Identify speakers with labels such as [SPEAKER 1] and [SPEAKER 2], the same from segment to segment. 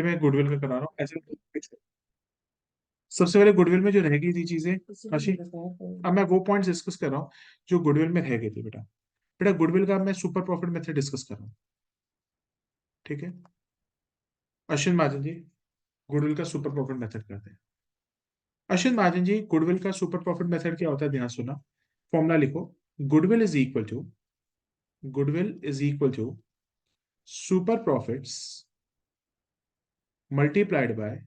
[SPEAKER 1] कि मैं गुडविल का करा रहा हूँ ऐसे। सबसे पहले गुडविल में जो रह गई थी चीजें अच्छी, अब मैं वो पॉइंट्स डिस्कस कर रहा हूँ जो गुडविल में रह गए थे बेटा। बेटा गुडविल का मैं सुपर प्रॉफिट मेथड डिस्कस कर रहा हूँ, ठीक है। अश्विन महाजन जी गुडविल का सुपर प्रॉफिट मेथड करते हैं। अश्विन महाजन जी गुडविल का सुपर प्रॉफिट मेथड क्या होता है, ध्यान सुना। फॉर्मूला लिखो। Goodwill is equal to, goodwill is equal to super profits multiplied by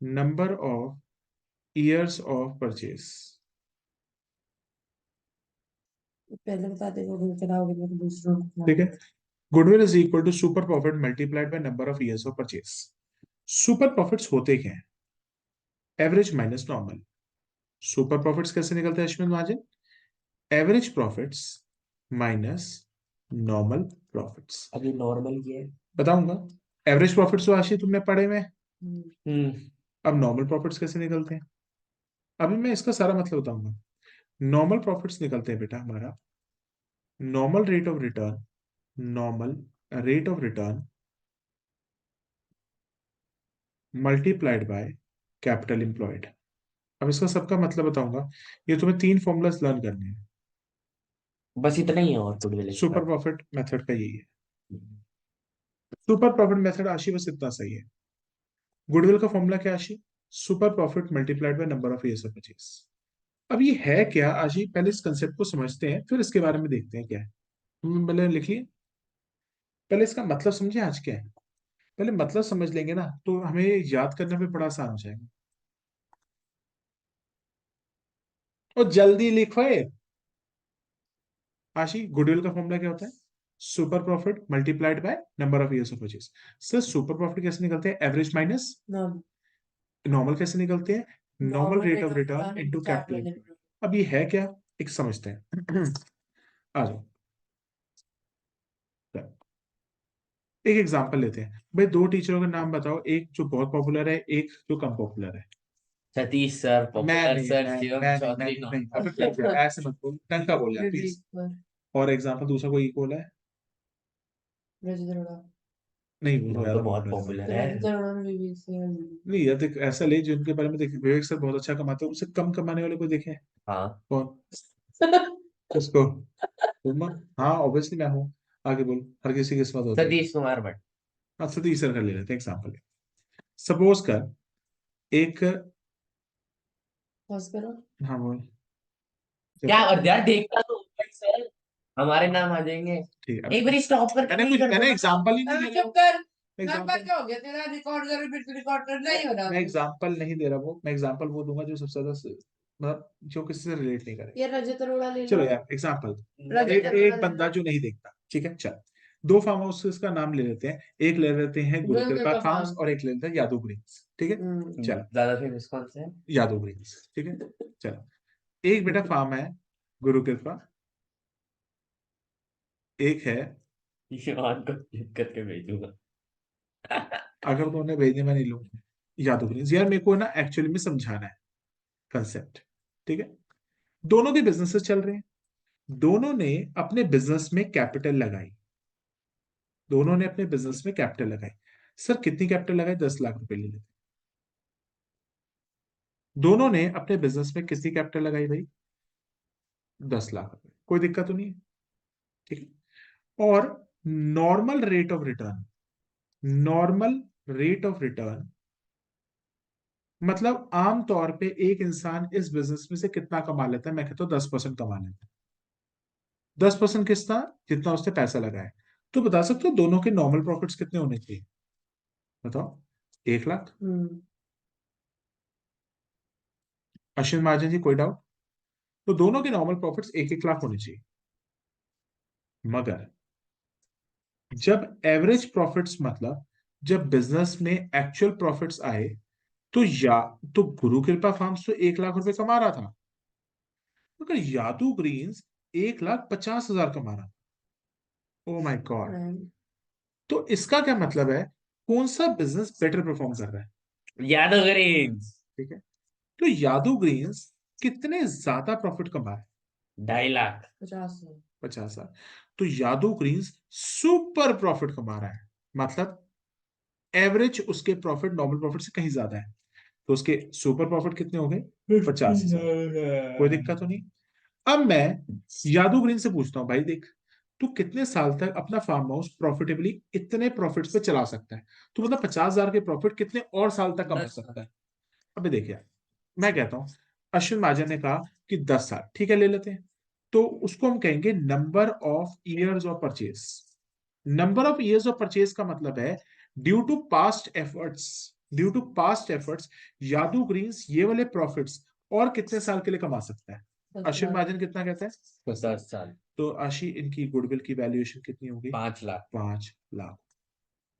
[SPEAKER 1] number of years of purchase.
[SPEAKER 2] पहले बता दे वो कराओगे तो दूसरों को।
[SPEAKER 1] ठीक है। Goodwill is equal to super profit multiplied by number of years of purchase. Super profits होते क्या हैं? Average minus normal. Super profits कैसे निकलते हैं Ashwin Mahajan? Average profits minus normal profits.
[SPEAKER 2] अभी नॉर्मल ये है।
[SPEAKER 1] बताऊंगा। एवरेज प्रॉफिट्स तो आशी तुमने पढ़े में।
[SPEAKER 2] हम्म।
[SPEAKER 1] अब नॉर्मल प्रॉफिट्स कैसे निकलते हैं? अभी मैं इसका सारा मतलब बताऊंगा। नॉर्मल प्रॉफिट्स निकलते हैं बेटा हमारा normal rate of return, normal rate of return multiplied by capital employed. अब इसका सबका मतलब बताऊंगा। ये तुम्हें 3 फॉर्मूलाज लर्न करने हैं।
[SPEAKER 2] बस इतना ही है और goodwill
[SPEAKER 1] super
[SPEAKER 2] expert.
[SPEAKER 1] Profit method का यही है। सुपर प्रॉफिट मेथड आशी बस इतना सही है। गुडविल का फॉर्मूला क्या आशी? Super profit multiplied by number of years of purchase. अब ये है क्या आशी, पहले इस कंसेप्ट को समझते हैं फिर इसके बारे में देखते हैं क्या है। पहले लिख लिए, पहले इसका मतलब समझे आज क्या है। पहले मतलब समझ लेंगे ना तो हमें याद करने में बड़ा आसान हो जाएगा। और जल्दी लिखो आशी। गुडविल का फॉर्मूला क्या होता है? Super profit multiplied by number of years of purchase. Sir super profit कैसे निकलते हैं? Average minus normal. कैसे निकलते हैं? Normal rate of return into capital. अब ये है क्या, एक समझते हैं। आ जाओ, एक एग्जांपल लेते हैं भाई। 2 टीचरों के नाम बताओ, एक जो बहुत पॉपुलर है, एक जो कम पॉपुलर है।
[SPEAKER 2] सतीश सर,
[SPEAKER 1] मैं
[SPEAKER 2] पॉपुलर
[SPEAKER 1] नहीं
[SPEAKER 2] सर,
[SPEAKER 1] मैं
[SPEAKER 2] शिवम
[SPEAKER 1] मैं नहीं मैं
[SPEAKER 2] चौधरी
[SPEAKER 1] नहीं, नहीं
[SPEAKER 2] नॉर्मल।
[SPEAKER 1] अबे प्लीज यार, ऐसे मत बोल, ढंग का बोल यार प्लीज। और एग्जांपल दूसरा कोई इक्वल है? नहीं बोलो
[SPEAKER 2] वो
[SPEAKER 1] यार,
[SPEAKER 2] तो
[SPEAKER 1] अब
[SPEAKER 2] बहुत
[SPEAKER 1] बोलो यार।
[SPEAKER 2] पॉपुलर है।
[SPEAKER 1] नहीं यार देख, ऐसा ले जिनके बारे में देख, विवेक सर बहुत अच्छा कमाते हैं, उससे कम कमाने वाले को देखे हैं?
[SPEAKER 2] हाँ।
[SPEAKER 1] कौन? किसको? तुम? हाँ ऑब्वियसली मैं हूँ। आगे बोल, हर किसी की किस्मत होती है।
[SPEAKER 2] सतीश कुमार भट्ट।
[SPEAKER 1] हाँ सतीश सर का ले लेते हैं एग्जाम्पल। सपोज कर एक, हाँ बोल।
[SPEAKER 2] क्या और यार देखता तो सर हमारे नाम आ जाएंगे।
[SPEAKER 1] ठीक है,
[SPEAKER 2] एक बार स्टॉप करके
[SPEAKER 1] मैंने
[SPEAKER 2] नहीं
[SPEAKER 1] कुछ,
[SPEAKER 2] कर
[SPEAKER 1] मैंने
[SPEAKER 2] दो।
[SPEAKER 1] एग्जाम्पल ही नहीं दे रहा
[SPEAKER 2] चुप
[SPEAKER 1] हूँ।
[SPEAKER 2] कर। नंबर
[SPEAKER 1] एग्जाम्पल,
[SPEAKER 2] क्या हो गया तेरा? रिकॉर्ड कर फिर रिकॉर्ड करना ही हो रहा।
[SPEAKER 1] मैं एग्जाम्पल नहीं दे रहा। वो मैं एग्जाम्पल वो दूंगा जो सबसे ज्यादा मतलब जो किसी से रिलेट नहीं करे।
[SPEAKER 2] ये रजत अरोड़ा ले लो।
[SPEAKER 1] चलो यार एग्जाम्पल।
[SPEAKER 2] रजत
[SPEAKER 1] एक
[SPEAKER 2] अरोड़ा ले
[SPEAKER 1] बंदा
[SPEAKER 2] लो।
[SPEAKER 1] जो नहीं देखता, ठीक है चल। 2 फार्म हाउस का नाम ले लेते हैं। एक ले लेते हैं गुरु कृपा
[SPEAKER 2] गुरुकृपा
[SPEAKER 1] फार्म्स
[SPEAKER 2] फार्म।
[SPEAKER 1] और एक ले लेते हैं यादव ग्रीन्स, ठीक है। चल
[SPEAKER 2] ज्यादा फेमस कौन सा है?
[SPEAKER 1] यादव ग्रीन्स, ठीक है। चलो, एक बेटा फार्म है गुरु कृपा, एक है,
[SPEAKER 2] ईमान को क्लिक करके भेजूंगा।
[SPEAKER 1] अगर तो उन्हें भेजने में नहीं लूंगा, यादव ग्रीन्स। यार मेरे को ना एक्चुअली में समझाना है कंसेप्ट, ठीक है। दोनों के बिजनेसेस चल रहे हैं, दोनों ने अपने बिजनेस में कैपिटल लगाई, दोनों ने अपने बिजनेस में कैपिटल लगाई। सर कितनी कैपिटल लगाई? 10 लाख रुपए ले लेते। दोनों ने अपने बिजनेस में कितनी कैपिटल लगाई भाई? 10 लाख रुपए। कोई दिक्कत तो नहीं है, ठीक है। और normal rate of return, normal rate of return मतलब आमतौर पे एक इंसान इस बिजनेस में से कितना कमा लेता है? मैं कहता हूं 10% कमा लेता है। 10% कितना? जितना उसने पैसा लगाया। तो बता सकते हो दोनों के नॉर्मल प्रॉफिट्स कितने होने चाहिए? बताओ। 1 लाख। अश्विन महाजन जी कोई डाउट? तो दोनों के नॉर्मल प्रॉफिट्स 1-1 लाख होने चाहिए। मगर जब एवरेज प्रॉफिट्स मतलब जब बिजनेस में एक्चुअल प्रॉफिट्स आए, तो या तो गुरु कृपा फार्म्स तो 1 लाख रुपए कमा रहा था, मगर यादू ग्रीन्स 1,50,000 कमा रहा था। Oh my God. तो इसका क्या मतलब है? कौन सा बिजनेस बेटर परफॉर्म कर रहा है?
[SPEAKER 2] यादव ग्रीन्स।
[SPEAKER 1] ठीक है। तो यादू ग्रीन्स कितने ज्यादा प्रॉफिट कमा रहा है?
[SPEAKER 2] 2.5 लाख 50।
[SPEAKER 1] 50,000। तो यादव ग्रीन्स सुपर प्रॉफिट कमा रहा है, मतलब एवरेज उसके प्रॉफिट नॉर्मल प्रॉफिट से कहीं ज्यादा है, तो उसके सुपर प्रॉफिट कितने हो गए? 50,000। कोई दिक्कत तो नहीं। अब मैं यादव ग्रीन से पूछता हूँ, भाई देख, तू कितने साल तक अपना फार्म हाउस प्रॉफिटेबली इतने प्रॉफिट्स पे चला सकता है? तू मतलब 50,000 के प्रॉफिट कितने और साल तक कमा
[SPEAKER 2] 10 साल।
[SPEAKER 1] सकता है? अबे देखिए, मैं कहता हूं, अश्विन महाजन ने कहा कि 10 साल, ठीक है ले लेते हैं। तो उसको हम कहेंगे number of years of purchase. Number of years of purchase का मतलब है ड्यू टू पास्ट एफर्ट्स यादव ग्रीन्स ये वाले प्रॉफिट्स और कितने साल के लिए कमा सकता है? अश्विन महाजन कितना कहता है?
[SPEAKER 2] 10 साल।
[SPEAKER 1] तो आशी, इनकी गुडविल की वैल्यूएशन कितनी होगी?
[SPEAKER 2] 5 लाख।
[SPEAKER 1] 5 लाख।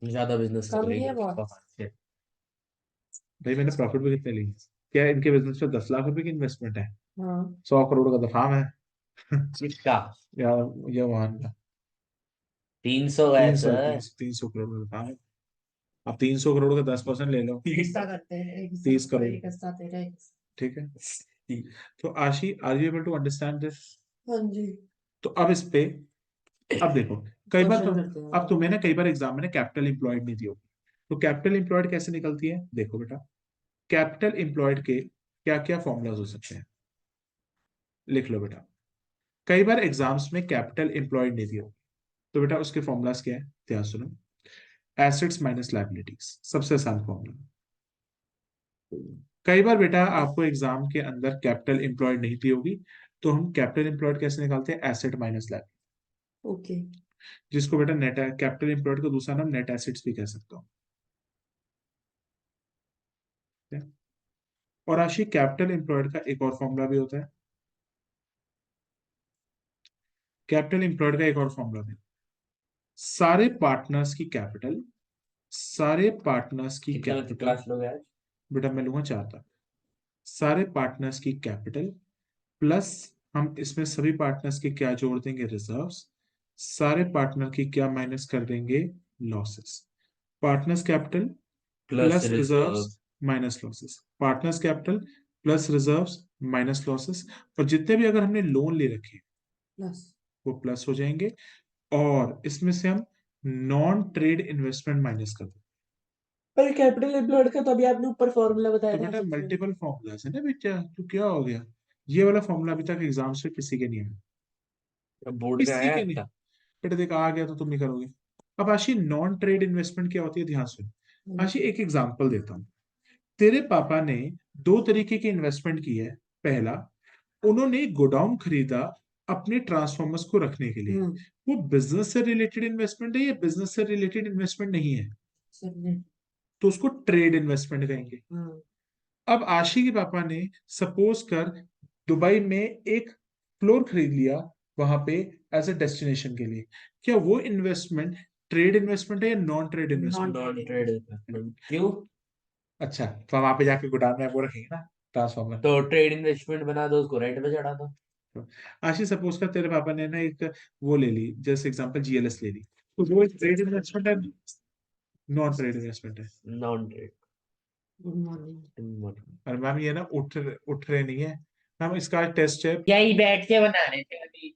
[SPEAKER 2] ज्यादा बिजनेस
[SPEAKER 3] कम
[SPEAKER 2] कर
[SPEAKER 3] ही
[SPEAKER 2] लेगी
[SPEAKER 3] है बहुत।
[SPEAKER 1] भाई मैंने प्रॉफिट भी कितने लिए? क्या इनके बिजनेस में 10 लाख रुपए की इन्वेस्टमेंट है?
[SPEAKER 3] हाँ
[SPEAKER 1] 100 करोड़ का तो फार्म है।
[SPEAKER 2] किसका?
[SPEAKER 1] या ये वहां का
[SPEAKER 2] 300 है
[SPEAKER 1] 300
[SPEAKER 2] सर।
[SPEAKER 1] 300 करोड़ का फार्म है। अब 300 करोड़ का 10% ले लो,
[SPEAKER 3] हिस्सा करते हैं, एक हिस्सा
[SPEAKER 1] 30
[SPEAKER 3] तुम्हारा,
[SPEAKER 1] करोड़
[SPEAKER 3] एक हिस्सा तेरा, एक हिस्सा।
[SPEAKER 1] ठीक है। तो Ashi, are you able to understand this?
[SPEAKER 3] हाँ जी।
[SPEAKER 1] तो अब इस पे, अब देखो, कई बार तो,
[SPEAKER 3] क्वेश्चन करते हैं।
[SPEAKER 1] अब तुम्हें ना कई बार एग्जाम में ना कैपिटल इंप्लॉयड नहीं दी होगी, तो कैपिटल इंप्लॉयड कैसे निकलती है? देखो बेटा, कैपिटल इंप्लॉयड के क्या क्या फॉर्मूलाज हो सकते हैं, लिख लो बेटा। कई बार एग्जाम्स में कैपिटल इंप्लॉयड नहीं दी होगी, तो बेटा उसके फॉर्मूलाज क्या है, ध्यान सुनो। एसेट्स माइनस लायबिलिटीज, सबसे आसान फॉर्मूला। कई बार बेटा आपको एग्जाम के अंदर कैपिटल इंप्लॉयड नहीं दी होगी, तो हम कैपिटल इंप्लॉयड कैसे निकालते हैं? Asset minus liability,
[SPEAKER 3] okay.
[SPEAKER 1] जिसको बेटा नेट, कैपिटल इंप्लॉयड का दूसरा नाम नेट एसेट्स भी कह सकता हूँ। ठीक है? और राशि, कैपिटल इंप्लॉयड का एक और फॉर्मूला भी होता है, कैपिटल इंप्लॉयड का एक और फॉर्मूला भी, सारे पार्टनर्स की कैपिटल, सारे पार्टनर्स की
[SPEAKER 2] कितने बजे
[SPEAKER 1] कैपिटल,
[SPEAKER 2] क्लास लोगे आज?
[SPEAKER 1] बेटा मैं लूंगा 4 तक। सारे पार्टनर्स की कैपिटल प्लस, हम इसमें सभी पार्टनर्स के क्या जोड़ देंगे? रिजर्व्स। सारे पार्टनर की क्या माइनस कर देंगे? Losses. Partners capital
[SPEAKER 2] plus
[SPEAKER 1] plus
[SPEAKER 2] reserve.
[SPEAKER 1] Reserves minus losses, partners capital plus reserves minus losses. और जितने भी अगर हमने लोन ले रखे
[SPEAKER 3] प्लस।
[SPEAKER 1] वो प्लस हो जाएंगे, और इसमें से हम नॉन ट्रेड इन्वेस्टमेंट माइनस कर देंगे।
[SPEAKER 3] अरे कैपिटल एम्प्लॉयड का तो अभी आपने ऊपर फॉर्मूला बताया
[SPEAKER 1] तो
[SPEAKER 3] था
[SPEAKER 1] बेटा
[SPEAKER 3] सबसे।
[SPEAKER 1] मल्टीपल फॉर्मूलाज है ना बेटा, तो क्या हो गया? ये वाला फॉर्मूला अभी तक एग्जाम से किसी के नहीं आया,
[SPEAKER 2] बोर्ड में
[SPEAKER 1] किसी
[SPEAKER 2] आया
[SPEAKER 1] के नहीं।
[SPEAKER 2] था।
[SPEAKER 1] बेटा देख, आ गया तो तुम नहीं करोगे। अब आशी, नॉन ट्रेड इन्वेस्टमेंट क्या होती है, ध्यान सुन। आशी, एक एग्जांपल देता हूँ। तेरे पापा ने दो तरीके की इन्वेस्टमेंट की है। पहला, उन्होंने गोडाउन खरीदा अपने ट्रांसफॉर्मर्स को रखने के लिए। वो बिजनेस से रिलेटेड इन्वेस्टमेंट है या बिजनेस से रिलेटेड इन्वेस्टमेंट नहीं है? तो उसको ट्रेड इन्वेस्टमेंट कहेंगे। अब आशी के पापा ने सपोज कर दुबई में एक फ्लोर खरीद लिया वहां पे एज अ डेस्टिनेशन के लिए, क्या वो इन्वेस्टमेंट ट्रेड इन्वेस्टमेंट है या non trade investment?
[SPEAKER 2] Non trade investment क्यों?
[SPEAKER 1] अच्छा, तो वहां पे जाके गोदाम में वो रखेंगे ना ट्रांसफॉर्मर।
[SPEAKER 2] तो ट्रेड इन्वेस्टमेंट बना दो, उसको रेंट पे चढ़ा दो।
[SPEAKER 1] आशी, सपोज कर तेरे पापा ने ना एक वो ले ली, जैसे एग्जांपल जीएलएस ले ली, तो वो एक ट्रेड इन्वेस्टमेंट है, नॉन ट्रेड इन्वेस्टमेंट है?
[SPEAKER 2] Non trade.
[SPEAKER 3] Good morning.
[SPEAKER 1] और मैम ये ना उठ उठ रहे नहीं है मैम, इसका टेस्ट है।
[SPEAKER 2] यही बैठ के बना रहे थे अभी।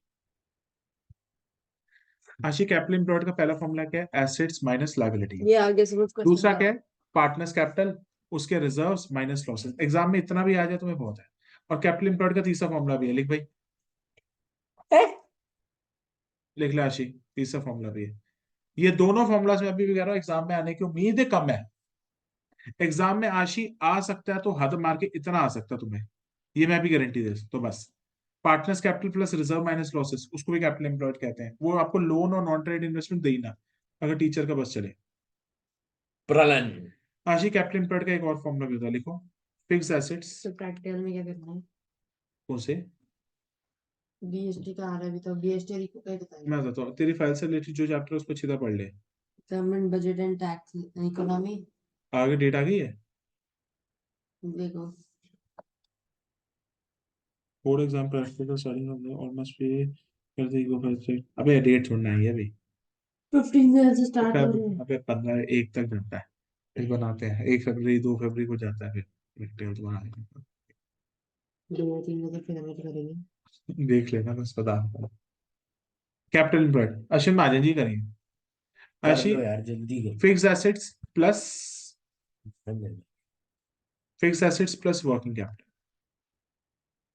[SPEAKER 1] आशी, कैपिटल एम्प्लॉयड का पहला फॉर्मूला क्या है? Assets minus liability.
[SPEAKER 3] ये आगे समझ
[SPEAKER 1] दूसरा
[SPEAKER 3] क्वेश्चन
[SPEAKER 1] क्या है? पार्टनर्स कैपिटल, उसके रिजर्व्स माइनस लॉसेस। एग्जाम में इतना भी आ जाए तुम्हें बहुत है। और कैपिटल एम्प्लॉयड का तीसरा फॉर्मूला भी है, लिख भाई, लिख ले आशी, तीसरा फॉर्मूला भी है। ये दोनों फॉर्मूलाज में अभी भी कह रहा हूँ एग्जाम में आने की उम्मीद कम है। एग्जाम में आशी आ सकता है तो हद मार के इतना आ सकता है तुम्हें, ये मैं भी गारंटी दे सकता हूँ बस। Partners capital plus reserve minus losses, उसको भी कैपिटल एम्प्लॉयड कहते हैं। वो आपको लोन और नॉन ट्रेड इन्वेस्टमेंट दे ही ना, अगर टीचर का बस चले।
[SPEAKER 2] प्रलन।
[SPEAKER 1] आशी, कैपिटल एम्प्लॉयड का एक और फॉर्मूला भी होता है, लिखो। फिक्स एसेट्स,
[SPEAKER 3] तो प्रैक्टिकल में क्या करना है?
[SPEAKER 1] कौन से?
[SPEAKER 3] बीएसटी का आ रहा है अभी, तो बीएसटी रिको का ही बताइए।
[SPEAKER 1] मैं बताता हूँ, तेरी फाइल से रिलेटेड जो चैप्टर है उसको सीधा पढ़ ले।
[SPEAKER 3] Government budget and tax economy.
[SPEAKER 1] आगे डेट आ गई है।
[SPEAKER 3] देखो
[SPEAKER 1] for example practical starting of the almost पे कर दी गो फर्स्ट। अबे डेट छोड़ना है अभी।
[SPEAKER 3] 15 से स्टार्ट हो रहे हैं।
[SPEAKER 1] अबे 15 1 तक जाता है, फिर बनाते हैं 1 फरवरी 2 फरवरी को जाता है, फिर प्रैक्टिकल तो बना
[SPEAKER 3] 2 3 बजे फिर हम करेंगे।
[SPEAKER 1] देख लेना, बस बता। कैपिटल एम्प्लॉयड अश्विन महाजन जी करेंगे।
[SPEAKER 2] कर
[SPEAKER 1] आशी,
[SPEAKER 2] लो यार, जल्दी करो।
[SPEAKER 1] Fix assets plus fix assets plus working capital,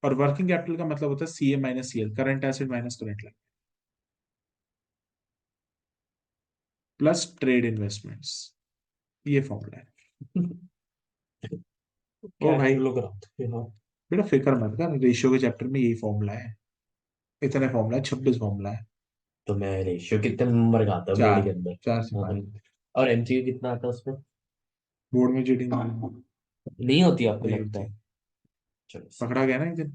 [SPEAKER 1] और वर्किंग कैपिटल का मतलब होता है CA minus CL, current asset minus current liability, plus trade investments. ये फॉर्मूला है। ओ भाई
[SPEAKER 2] लोग कराते हैं।
[SPEAKER 1] बेटा फिक्र मत कर, रेशियो के चैप्टर में यही फॉर्मूला है, इतने फॉर्मूला है, 26 फॉर्मूला है।
[SPEAKER 2] तो मैं रेशियो कितने नंबर का आता है बोर्ड के
[SPEAKER 1] चार,
[SPEAKER 2] अंदर?
[SPEAKER 1] 4 से 5।
[SPEAKER 2] और एमसीक्यू कितना आता है उसमें?
[SPEAKER 1] बोर्ड में चीटिंग नहीं
[SPEAKER 2] नहीं होती आपको लगता
[SPEAKER 1] होती,
[SPEAKER 2] है? चलो
[SPEAKER 1] पकड़ा गया ना एक दिन।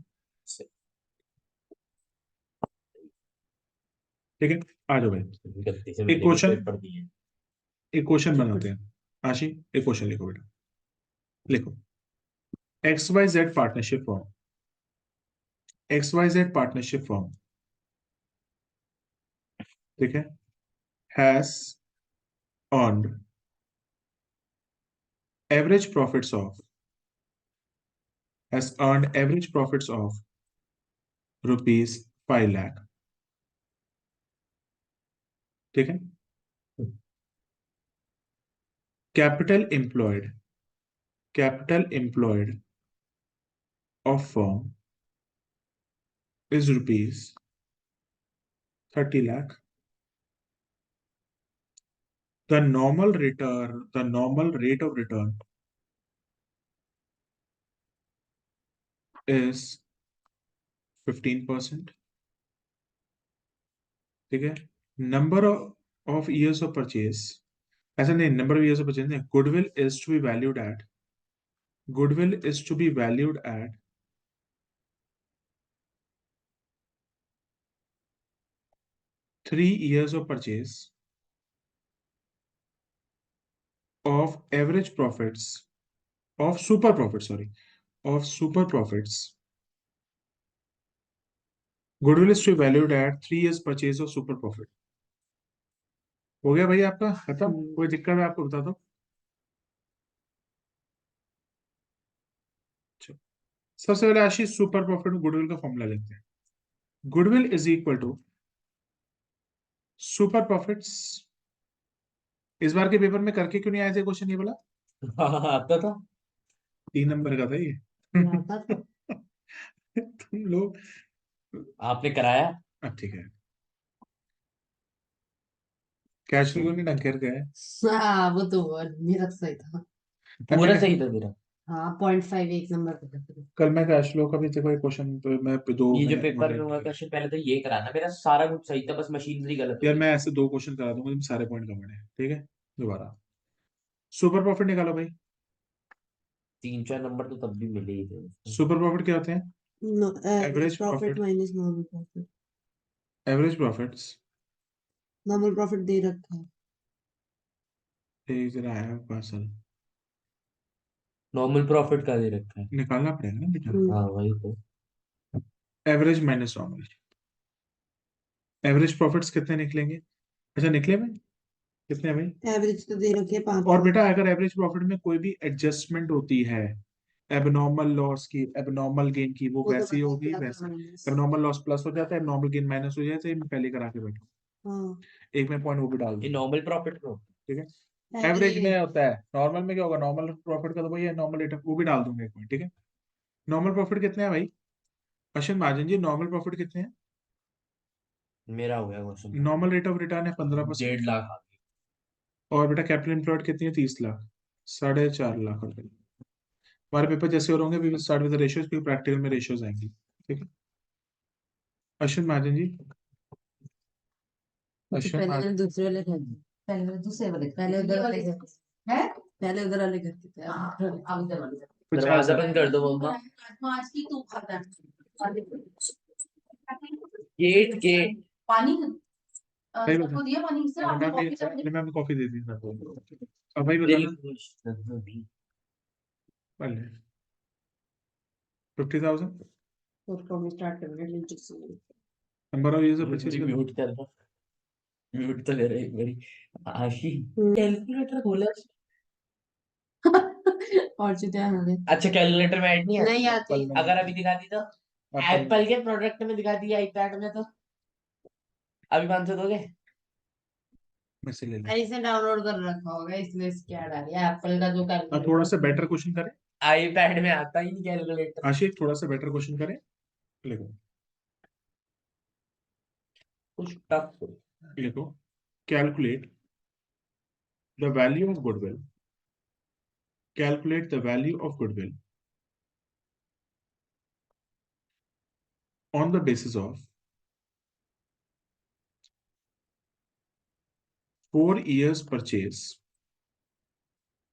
[SPEAKER 1] ठीक है, आ जाओ भाई,
[SPEAKER 2] गलती से
[SPEAKER 1] एक
[SPEAKER 2] मैंने भी
[SPEAKER 1] क्वेश्चन,
[SPEAKER 2] पेपर दिए।
[SPEAKER 1] एक क्वेश्चन बनाते हैं। आशी एक क्वेश्चन लिखो बेटा, लिखो। X Y Z partnership firm, X Y Z partnership firm, ठीक है, has earned average profits of, has earned average profits of ₹5 lakh, ठीक है। Capital employed, capital employed of firm is ₹30 lakh. The normal return, the normal rate of return is 15%. ठीक है। Number of years of purchase, ऐसा नहीं, number of years of purchase नहीं, goodwill is to be valued at, goodwill is to be valued at 3 years of purchase of average profits of super profits, sorry, of super profits. Goodwill is to be valued at 3 years purchase of super profit. हो गया भाई आपका खत्म, कोई दिक्कत है आपको बता दो। अच्छा, सबसे पहले आशीष सुपर प्रॉफिट में गुडविल का फॉर्मूला लेते हैं। Goodwill is equal to super profits. इस बार के पेपर में करके क्यों नहीं आए थे क्वेश्चन ये वाला?
[SPEAKER 2] हाँ आता था।
[SPEAKER 1] 3 नंबर का था ये।
[SPEAKER 3] आता था।
[SPEAKER 1] तुम लोग,
[SPEAKER 2] आपने कराया?
[SPEAKER 1] अब ठीक है, कैश फ्लो नहीं ढंग करके है।
[SPEAKER 3] हाँ वो तो और मेरा तो सही था।
[SPEAKER 2] पूरा सही था मेरा।
[SPEAKER 3] हाँ 0.5 एक नंबर का था।
[SPEAKER 1] कल मैं कैश फ्लो का भी देखो एक क्वेश्चन मैं दो
[SPEAKER 2] ये जो
[SPEAKER 1] मैंने
[SPEAKER 2] पेपर में हुआ क्वेश्चन पहले तो ये कराना, मेरा सारा कुछ सही था, बस मशीनरी गलत
[SPEAKER 1] यार
[SPEAKER 2] होगी।
[SPEAKER 1] मैं ऐसे 2 क्वेश्चन करा दूंगा, तुम सारे पॉइंट कवर है, ठीक है। दोबारा सुपर प्रॉफिट निकालो भाई।
[SPEAKER 2] 3-4 नंबर तो तब भी मिले ही थे उसमें।
[SPEAKER 1] सुपर प्रॉफिट क्या होते हैं?
[SPEAKER 3] Average
[SPEAKER 1] average
[SPEAKER 3] profit
[SPEAKER 1] profit,
[SPEAKER 3] minus normal profit.
[SPEAKER 1] Average profits,
[SPEAKER 3] normal profit दे रखा है।
[SPEAKER 1] जरा है पार्सल,
[SPEAKER 2] नॉर्मल प्रॉफिट का दे रखा है।
[SPEAKER 1] निकालना पड़ेगा ना बेटा।
[SPEAKER 2] हाँ वही तो।
[SPEAKER 1] Average minus normal, average profits कितने निकलेंगे? अच्छा निकले भाई, कितने भाई?
[SPEAKER 3] एवरेज तो दे रखे है 5
[SPEAKER 1] और
[SPEAKER 3] लाख।
[SPEAKER 1] बेटा अगर एवरेज प्रॉफिट में कोई भी एडजस्टमेंट होती है, एबनॉर्मल लॉस की, एबनॉर्मल गेन की, वो
[SPEAKER 3] वो तो
[SPEAKER 1] वैसी
[SPEAKER 3] बता
[SPEAKER 1] होगी
[SPEAKER 3] दिया था
[SPEAKER 1] वैसे।
[SPEAKER 3] माइनस।
[SPEAKER 1] एबनॉर्मल लॉस प्लस हो जाता है, एबनॉर्मल गेन माइनस हो जाता है, मैं पहले करा के बैठा
[SPEAKER 3] हाँ
[SPEAKER 1] एक मैं पॉइंट वो भी डाल
[SPEAKER 2] ये
[SPEAKER 1] दूंगा,
[SPEAKER 2] नॉर्मल प्रॉफिट में होता
[SPEAKER 1] ठीक है। Average
[SPEAKER 3] average.
[SPEAKER 1] में होता है, नॉर्मल में क्या होगा, नॉर्मल प्रॉफिट का तो भाई नॉर्मल रेट वो भी डाल दूंगा एक पॉइंट, ठीक है। नॉर्मल प्रॉफिट कितने हैं भाई? अश्विन महाजन जी, नॉर्मल प्रॉफिट कितने हैं?
[SPEAKER 2] है। मेरा हो गया question.
[SPEAKER 1] Normal rate of return है 15%।
[SPEAKER 2] 1.5 लाख आ गए।
[SPEAKER 1] और बेटा कैपिटल एम्प्लॉयड कितनी है? 30 लाख, 4.5 लाख रुपए। हमारे पेपर जैसे और होंगे, we will start with ratios, क्योंकि प्रैक्टिकल में रेशियोज आएंगी, ठीक है। अश्विन महाजन जी, अश्विन
[SPEAKER 3] पहले
[SPEAKER 1] महाजन,
[SPEAKER 3] मैंने दूसरे वाले घर थे। पहले मैंने दूसरे वाले पहले उधर वाले घर थे। है पहले उधर वाले घर थे अब उधर वाले घर।
[SPEAKER 1] कुछ
[SPEAKER 2] दरवाजा
[SPEAKER 1] ऐसा
[SPEAKER 2] बंद कर दो मम्मा।
[SPEAKER 3] आज की तू खाता है।
[SPEAKER 2] Get get.
[SPEAKER 3] पानी
[SPEAKER 1] सही
[SPEAKER 3] सबको
[SPEAKER 1] बता।
[SPEAKER 3] दिया पानी से
[SPEAKER 1] और
[SPEAKER 3] आपने
[SPEAKER 1] मैं
[SPEAKER 3] कॉफी चाय
[SPEAKER 1] भी, मैं कॉफी दे दी मैं तो। अब भाई
[SPEAKER 2] दिल
[SPEAKER 1] बताना,
[SPEAKER 2] खुश नजर
[SPEAKER 1] 50,000
[SPEAKER 3] और कॉफी स्टार्ट कर रहे हैं।
[SPEAKER 1] नंबर ऑफ यूजर परचेज
[SPEAKER 2] भी
[SPEAKER 1] कर दो।
[SPEAKER 2] म्यूट कर दो। म्यूट तो कर रही मेरी आशी।
[SPEAKER 3] हम्म।
[SPEAKER 2] कैलकुलेटर खोला।
[SPEAKER 3] और चीजें आ गए।
[SPEAKER 2] अच्छा कैलकुलेटर में ऐड नहीं आती?
[SPEAKER 3] नहीं आती।
[SPEAKER 1] एप्पल में,
[SPEAKER 2] अगर अभी दिखा दी तो?
[SPEAKER 1] एप्पल में
[SPEAKER 2] एप्पल के प्रोडक्ट में दिखा दिया आईपैड में तो? अभी 500 दोगे?
[SPEAKER 1] मैं से ले लूं।
[SPEAKER 3] ऐसे डाउनलोड कर रखा होगा इसलिए क्या डाल दिया एप्पल का जो
[SPEAKER 1] अब थोड़ा
[SPEAKER 3] कैलकुलेटर
[SPEAKER 1] सा बेटर क्वेश्चन करें।
[SPEAKER 2] आईपैड में आता ही नहीं कैलकुलेटर।
[SPEAKER 1] आशिक थोड़ा सा बेटर क्वेश्चन करें। लिखो
[SPEAKER 2] कुछ टफ।
[SPEAKER 1] लिखो calculate the value of goodwill. Calculate the value of goodwill on the basis of 4 years purchase।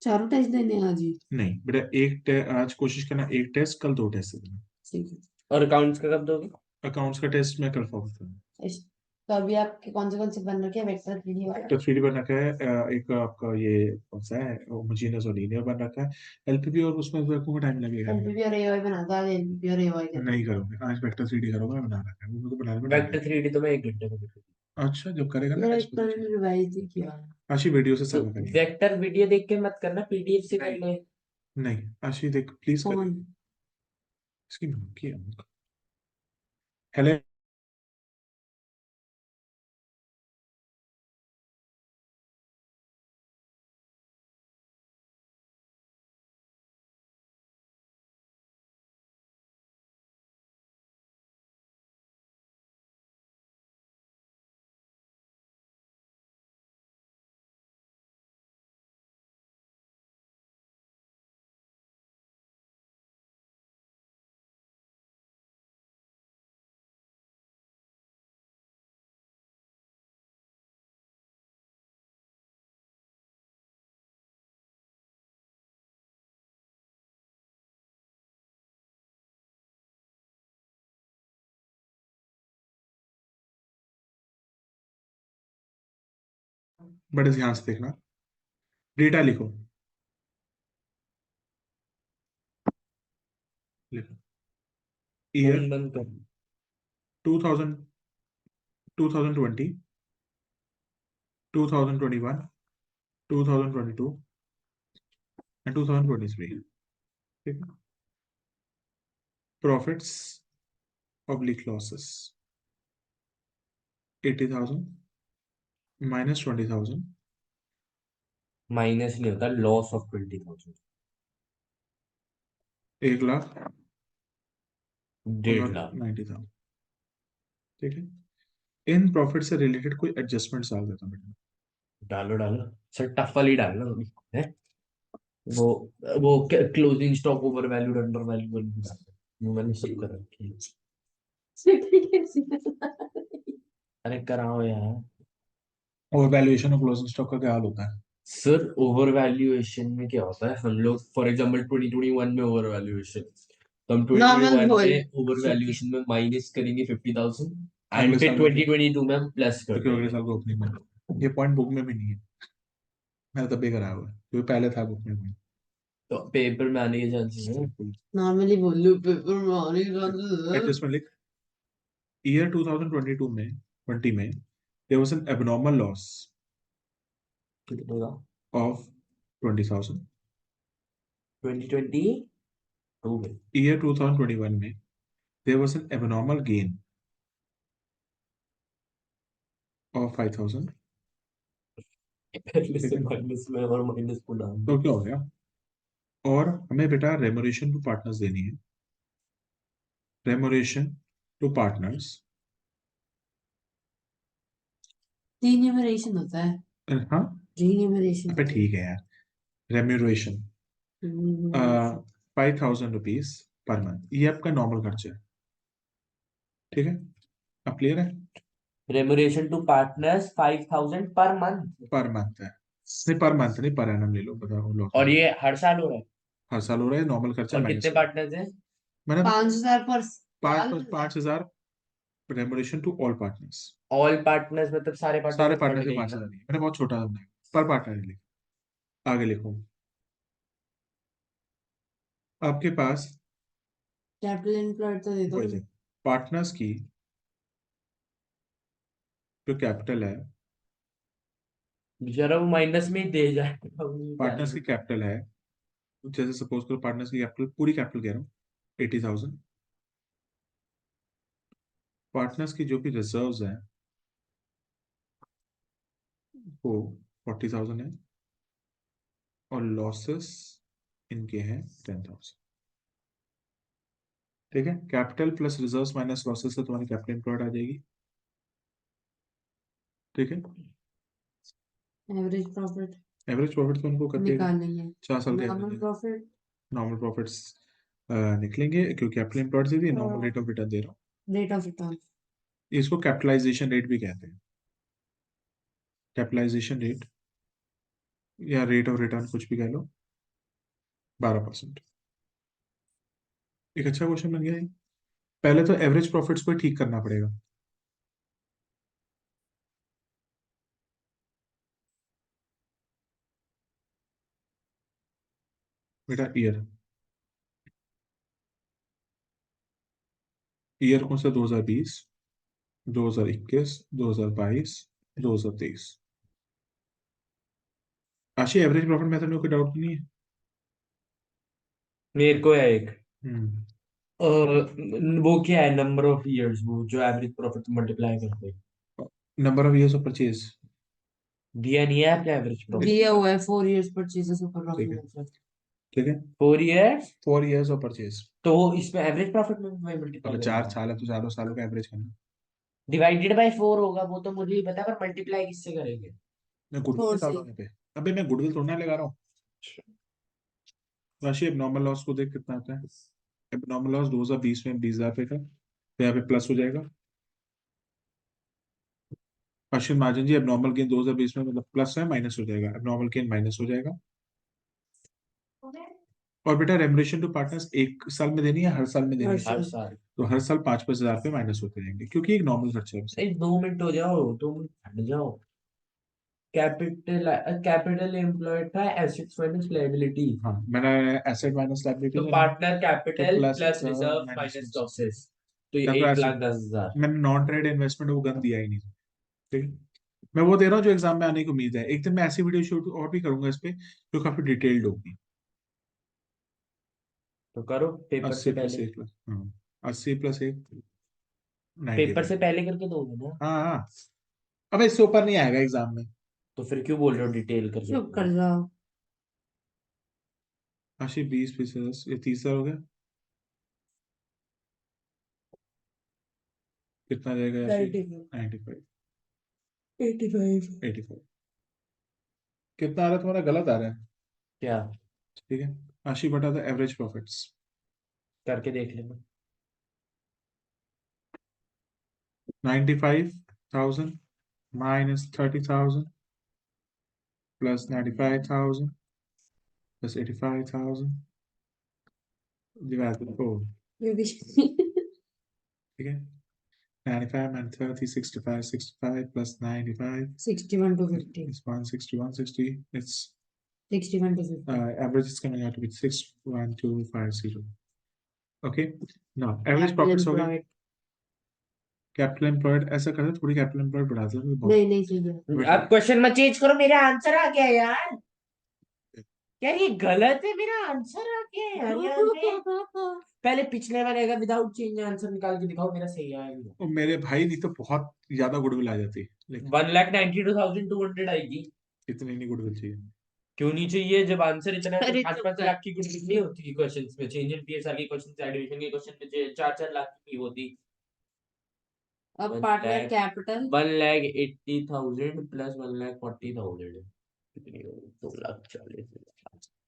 [SPEAKER 3] चारों टेस्ट देने हैं आज ही।
[SPEAKER 1] नहीं बेटा, आज कोशिश करना एक टेस्ट, कल 2 टेस्ट देना।
[SPEAKER 3] ठीक है।
[SPEAKER 2] और अकाउंट्स का कब दोगे?
[SPEAKER 1] अकाउंट्स का टेस्ट मैं कल फॉर्म करूँगा।
[SPEAKER 3] तो अभी आपके कौन से बन रखे हैं वेक्टर 3D वाला?
[SPEAKER 1] तो 3D बन रखा है, एक आपका ये कौन सा है, होमोजेनियस और लीनियर बन रखा है। एलपीपी और उसमें रखूंगा, टाइम लगेगा।
[SPEAKER 3] एलपीपी और एओआई बना दो, आज एलपीपी और एओआई कर
[SPEAKER 1] नहीं करोगे आज, वेक्टर 3D करोगे, मैं बना रखा है, वो मेरे को बनाने में टाइम
[SPEAKER 2] वेक्टर 3D तो मैं 1 घंटे में कर दूंगा।
[SPEAKER 1] लगेगा। अच्छा, जब करेगा ना
[SPEAKER 3] मेरा
[SPEAKER 1] नेक्स्ट
[SPEAKER 3] एक बार
[SPEAKER 1] पोजीशन,
[SPEAKER 3] रिवाइज ही किया।
[SPEAKER 1] आशी वीडियो से
[SPEAKER 2] तो
[SPEAKER 1] सब करिए।
[SPEAKER 2] वेक्टर वीडियो देख के मत करना, पीडीएफ से कर ले।
[SPEAKER 1] नहीं आशी देख प्लीज करिए।
[SPEAKER 3] कौन?
[SPEAKER 1] इसकी नाम की हेलो। बड़े ध्यान से देखना, डेटा लिखो। लिखो ईयर
[SPEAKER 2] फोन बंद कर।
[SPEAKER 1] 2000, 2020, 2021, 2022 and 2023। ठीक है। Profits oblique losses 80,000 minus 20,000,
[SPEAKER 2] minus नहीं होता, लॉस ऑफ 20,000।
[SPEAKER 1] 1 लाख
[SPEAKER 2] 1.5 लाख।
[SPEAKER 1] 90,000। ठीक है। इन प्रॉफिट से रिलेटेड कोई एडजस्टमेंट डाल देता हूँ बेटा।
[SPEAKER 2] डालो डालो, सर टफ वाली डालना अभी है। वो वो closing stock over valued under valued वो मैंने सब कर रखी है। अरे कराओ यार।
[SPEAKER 1] और वैल्यूएशन और क्लोजिंग स्टॉक का क्या हाल होता है?
[SPEAKER 2] सर ओवर वैल्यूएशन में क्या होता है, हम लोग फॉर एग्जांपल 2021 में ओवर वैल्यूएशन, तो हम
[SPEAKER 3] नॉर्मल
[SPEAKER 2] 2021
[SPEAKER 3] बोल।
[SPEAKER 2] में ओवर वैल्यूएशन में माइनस करेंगे 50,000
[SPEAKER 1] अगले
[SPEAKER 2] एंड फिर
[SPEAKER 1] साल में
[SPEAKER 2] 2022 में हम प्लस कर
[SPEAKER 1] क्योंकि अगले
[SPEAKER 2] देंगे।
[SPEAKER 1] साल को ओपनिंग में ये पॉइंट बुक में भी नहीं है, मैंने तब भी कराया हुआ है क्योंकि पहले था बुक में।
[SPEAKER 2] तो पेपर में आने के चांसेस है।
[SPEAKER 3] नॉर्मली बोल लो, पेपर में आने का चांसेस है।
[SPEAKER 1] एडजस्टमेंट लिख। ईयर 2022 में 20 में there was an abnormal loss
[SPEAKER 2] कितने का?
[SPEAKER 1] of 20,000।
[SPEAKER 2] 2022 में
[SPEAKER 1] ईयर 2021 में there was an abnormal gain of 5,000।
[SPEAKER 2] पहले
[SPEAKER 1] ठीक
[SPEAKER 2] से
[SPEAKER 1] है।
[SPEAKER 2] माइनस में और माइनस को डाल
[SPEAKER 1] तो
[SPEAKER 2] दो।
[SPEAKER 1] क्या हो गया? और हमें बेटा रेमोरेशन टू पार्टनर्स देनी है। रेमोरेशन टू पार्टनर्स।
[SPEAKER 3] रीन्यूमरेशन होता है।
[SPEAKER 1] हाँ
[SPEAKER 3] रीन्यूमरेशन
[SPEAKER 1] अबे ठीक है यार, रेम्यूरेशन 5,000 रुपीज पर मंथ, ये आपका नॉर्मल खर्चा है। ठीक है, अब क्लियर है?
[SPEAKER 2] रेमुनेरेशन to partners 5,000 per month.
[SPEAKER 1] Per month है, नहीं पर मंथ नहीं, पर एनम ले लो, बताओ लो।
[SPEAKER 2] और ये हर साल हो रहा है?
[SPEAKER 1] हर साल हो रहा है, नॉर्मल खर्चा
[SPEAKER 2] और
[SPEAKER 1] माइनस
[SPEAKER 2] कितने
[SPEAKER 1] कर।
[SPEAKER 2] पार्टनर्स हैं?
[SPEAKER 1] मैंने
[SPEAKER 3] 5,000 पर साल।
[SPEAKER 1] 5,000 remuneration to all partners.
[SPEAKER 2] All partners मतलब सारे पार्टनर
[SPEAKER 1] सारे
[SPEAKER 2] में
[SPEAKER 1] पार्टनर
[SPEAKER 2] कट
[SPEAKER 1] से
[SPEAKER 2] गई
[SPEAKER 1] पांच
[SPEAKER 2] ना?
[SPEAKER 1] हजार नहीं, मैंने बहुत छोटा बनाया, पर पार्टनर लिखो। आगे लिखो, आपके पास
[SPEAKER 3] कैपिटल एम्प्लॉयड तो दे दो।
[SPEAKER 1] वही पार्टनर्स की जो कैपिटल है,
[SPEAKER 2] बेचारा वो माइनस में ही दे जाएगा क्या
[SPEAKER 1] पार्टनर्स की कैपिटल है, जैसे सपोज करो पार्टनर्स की कैपिटल, पूरी कैपिटल कह रहा हूँ 80,000। पार्टनर्स की जो भी रिजर्व्स हैं वो 40,000 है और लॉसेस इनके हैं 10,000। ठीक है, capital plus reserves minus losses से तुम्हारी कैपिटल एम्प्लॉयड आ जाएगी। ठीक है,
[SPEAKER 3] एवरेज प्रॉफिट
[SPEAKER 1] एवरेज प्रॉफिट तो उनको कर देगा
[SPEAKER 3] निकालनी है।
[SPEAKER 1] 4 साल का
[SPEAKER 3] नॉर्मल प्रॉफिट
[SPEAKER 1] नॉर्मल प्रॉफिट्स निकलेंगे क्योंकि कैपिटल एम्प्लॉयड से भी नॉर्मल रेट ऑफ रिटर्न दे रहा हूँ।
[SPEAKER 3] रेट ऑफ रिटर्न
[SPEAKER 1] इसको कैपिटलाइजेशन रेट भी कहते हैं, कैपिटलाइजेशन रेट या रेट ऑफ रिटर्न कुछ भी कह लो, 12%। एक अच्छा क्वेश्चन बन गया है। पहले तो एवरेज प्रॉफिट्स को ही ठीक करना पड़ेगा। बेटा ईयर, ईयर कौन सा? 2020, 2021, 2022, 2023। आशी एवरेज प्रॉफिट मेथड में कोई डाउट नहीं है?
[SPEAKER 2] मेरे को है एक
[SPEAKER 1] हम्म,
[SPEAKER 2] वो क्या है, नंबर ऑफ इयर्स, वो जो एवरेज प्रॉफिट मल्टीप्लाई करते हैं।
[SPEAKER 1] Number of years of purchase.
[SPEAKER 2] दिया नहीं है आपने एवरेज प्रॉफिट?
[SPEAKER 3] दिया हुआ है 4 years परचेजेस ऊपर
[SPEAKER 1] ठीक है,
[SPEAKER 3] प्रॉफिट
[SPEAKER 1] ठीक है,
[SPEAKER 2] 4 इयर्स,
[SPEAKER 1] 4 years ऑफ परचेज।
[SPEAKER 2] तो वो इसमें एवरेज प्रॉफिट में
[SPEAKER 1] अब
[SPEAKER 2] मल्टीप्लाई
[SPEAKER 1] 4 साल है तो चारों सालों का एवरेज करना।
[SPEAKER 2] डिवाइडेड बाय 4 होगा, वो तो मुझे ही पता है, पर मल्टीप्लाई किससे करेंगे?
[SPEAKER 1] मैं गुडविल
[SPEAKER 3] 4
[SPEAKER 1] निकाल
[SPEAKER 3] से
[SPEAKER 1] रहा हूँ यहाँ पे। अबे मैं गुडविल थोड़ा ना लगा रहा हूँ। राशि एबनॉर्मल लॉस को देख कितना आता है। एबनॉर्मल लॉस 2020 में 20,000 रुपये का, तो यहाँ पे प्लस हो जाएगा। अश्विन महाजन जी, एबनॉर्मल गेन 2020 में मतलब प्लस है, माइनस हो जाएगा, एबनॉर्मल गेन माइनस हो जाएगा। और बेटा रेमुनरेशन टू पार्टनर्स 1 साल में देनी है, हर साल में देनी
[SPEAKER 3] हर
[SPEAKER 1] है?
[SPEAKER 2] हर
[SPEAKER 3] साल
[SPEAKER 2] साल।
[SPEAKER 1] तो हर साल 5-5 हजार रुपये माइनस होते रहेंगे क्योंकि एक नॉर्मल खर्चा है बस।
[SPEAKER 2] 2 मिनट हो जाओ, 2 मिनट हट जाओ। कैपिटल कैपिटल एम्प्लॉयड था, एसेट्स माइनस लायबिलिटी।
[SPEAKER 1] हाँ, मैंने एसेट माइनस
[SPEAKER 2] तो
[SPEAKER 1] लायबिलिटी
[SPEAKER 2] पार्टनर
[SPEAKER 1] तो
[SPEAKER 2] capital
[SPEAKER 1] plus
[SPEAKER 2] plus reserve
[SPEAKER 1] minus
[SPEAKER 2] minus
[SPEAKER 1] loss.
[SPEAKER 2] Losses, तो ये
[SPEAKER 1] या तो
[SPEAKER 2] 8,10,000।
[SPEAKER 1] मैंने नॉन ट्रेड इन्वेस्टमेंट वो गन दिया ही नहीं। ठीक है, मैं वो दे रहा हूँ जो एग्जाम में आने की उम्मीद है। एक दिन मैं ऐसी वीडियो शूट और भी करूंगा इस पे जो काफी डिटेल्ड होगी।
[SPEAKER 2] तो करो पेपर से
[SPEAKER 1] 80 +
[SPEAKER 2] पहले।
[SPEAKER 1] 1 + हाँ, 80 + 1
[SPEAKER 2] पेपर
[SPEAKER 1] 95।
[SPEAKER 2] से पहले करके दोगे ना?
[SPEAKER 1] हाँ हाँ, अब इससे ऊपर नहीं आएगा एग्जाम में।
[SPEAKER 2] तो फिर क्यों बोल रहे हो डिटेल करके?
[SPEAKER 3] चुप कर जाओ
[SPEAKER 1] 80, 20, 20, ये 30 हजार हो गया। कितना जाएगा याशी? 95,
[SPEAKER 3] 85
[SPEAKER 1] 85। कितना आ रहा है तुम्हारा? गलत आ रहा है।
[SPEAKER 2] क्या?
[SPEAKER 1] ठीक है, 80 बटा था एवरेज प्रॉफिट्स।
[SPEAKER 2] करके देख लेना।
[SPEAKER 1] 95,000 minus 30,000 plus 95,000 plus 85,000 divide by 4। ठीक है, 95 minus 30, 65, 65 plus 95
[SPEAKER 3] 61 to 50
[SPEAKER 1] is 160, 160. It's
[SPEAKER 3] 61 to 50
[SPEAKER 1] average is coming out to be 61250. Okay, now average
[SPEAKER 3] capital
[SPEAKER 1] profits हो गए।
[SPEAKER 3] एम्प्लॉयड
[SPEAKER 1] कैपिटल एम्प्लॉयड ऐसा करते हैं, थोड़ी कैपिटल एम्प्लॉयड बढ़ा दो बहुत।
[SPEAKER 3] नहीं नहीं चाहिए
[SPEAKER 2] अब क्वेश्चन मत चेंज करो, मेरा आंसर आ गया यार। यार ये गलत है, मेरा आंसर आ गया यार यहाँ पे। पहले पिछले वाले का विदाउट चेंज आंसर निकाल के दिखाओ, मेरा सही आएगा।
[SPEAKER 1] और मेरे भाई नहीं तो बहुत ज्यादा गुडविल आ जाती, लेकिन
[SPEAKER 2] 1,92,200 आएगी।
[SPEAKER 1] इतनी नहीं गुडविल चाहिए।
[SPEAKER 2] क्यों नहीं चाहिए? जब आंसर इतना है तो
[SPEAKER 3] अरे
[SPEAKER 2] 5-5 लाख की कुछ नहीं होती क्वेश्चंस में, चेंज इन पीएसआर के क्वेश्चन, एडिशन के क्वेश्चन में 4-4 लाख की होती।
[SPEAKER 3] अब पार्टनर
[SPEAKER 2] 1,00,000
[SPEAKER 3] कैपिटल
[SPEAKER 2] 1,80,000 प्लस 1,40,000 कितनी होगी? 2,40,000,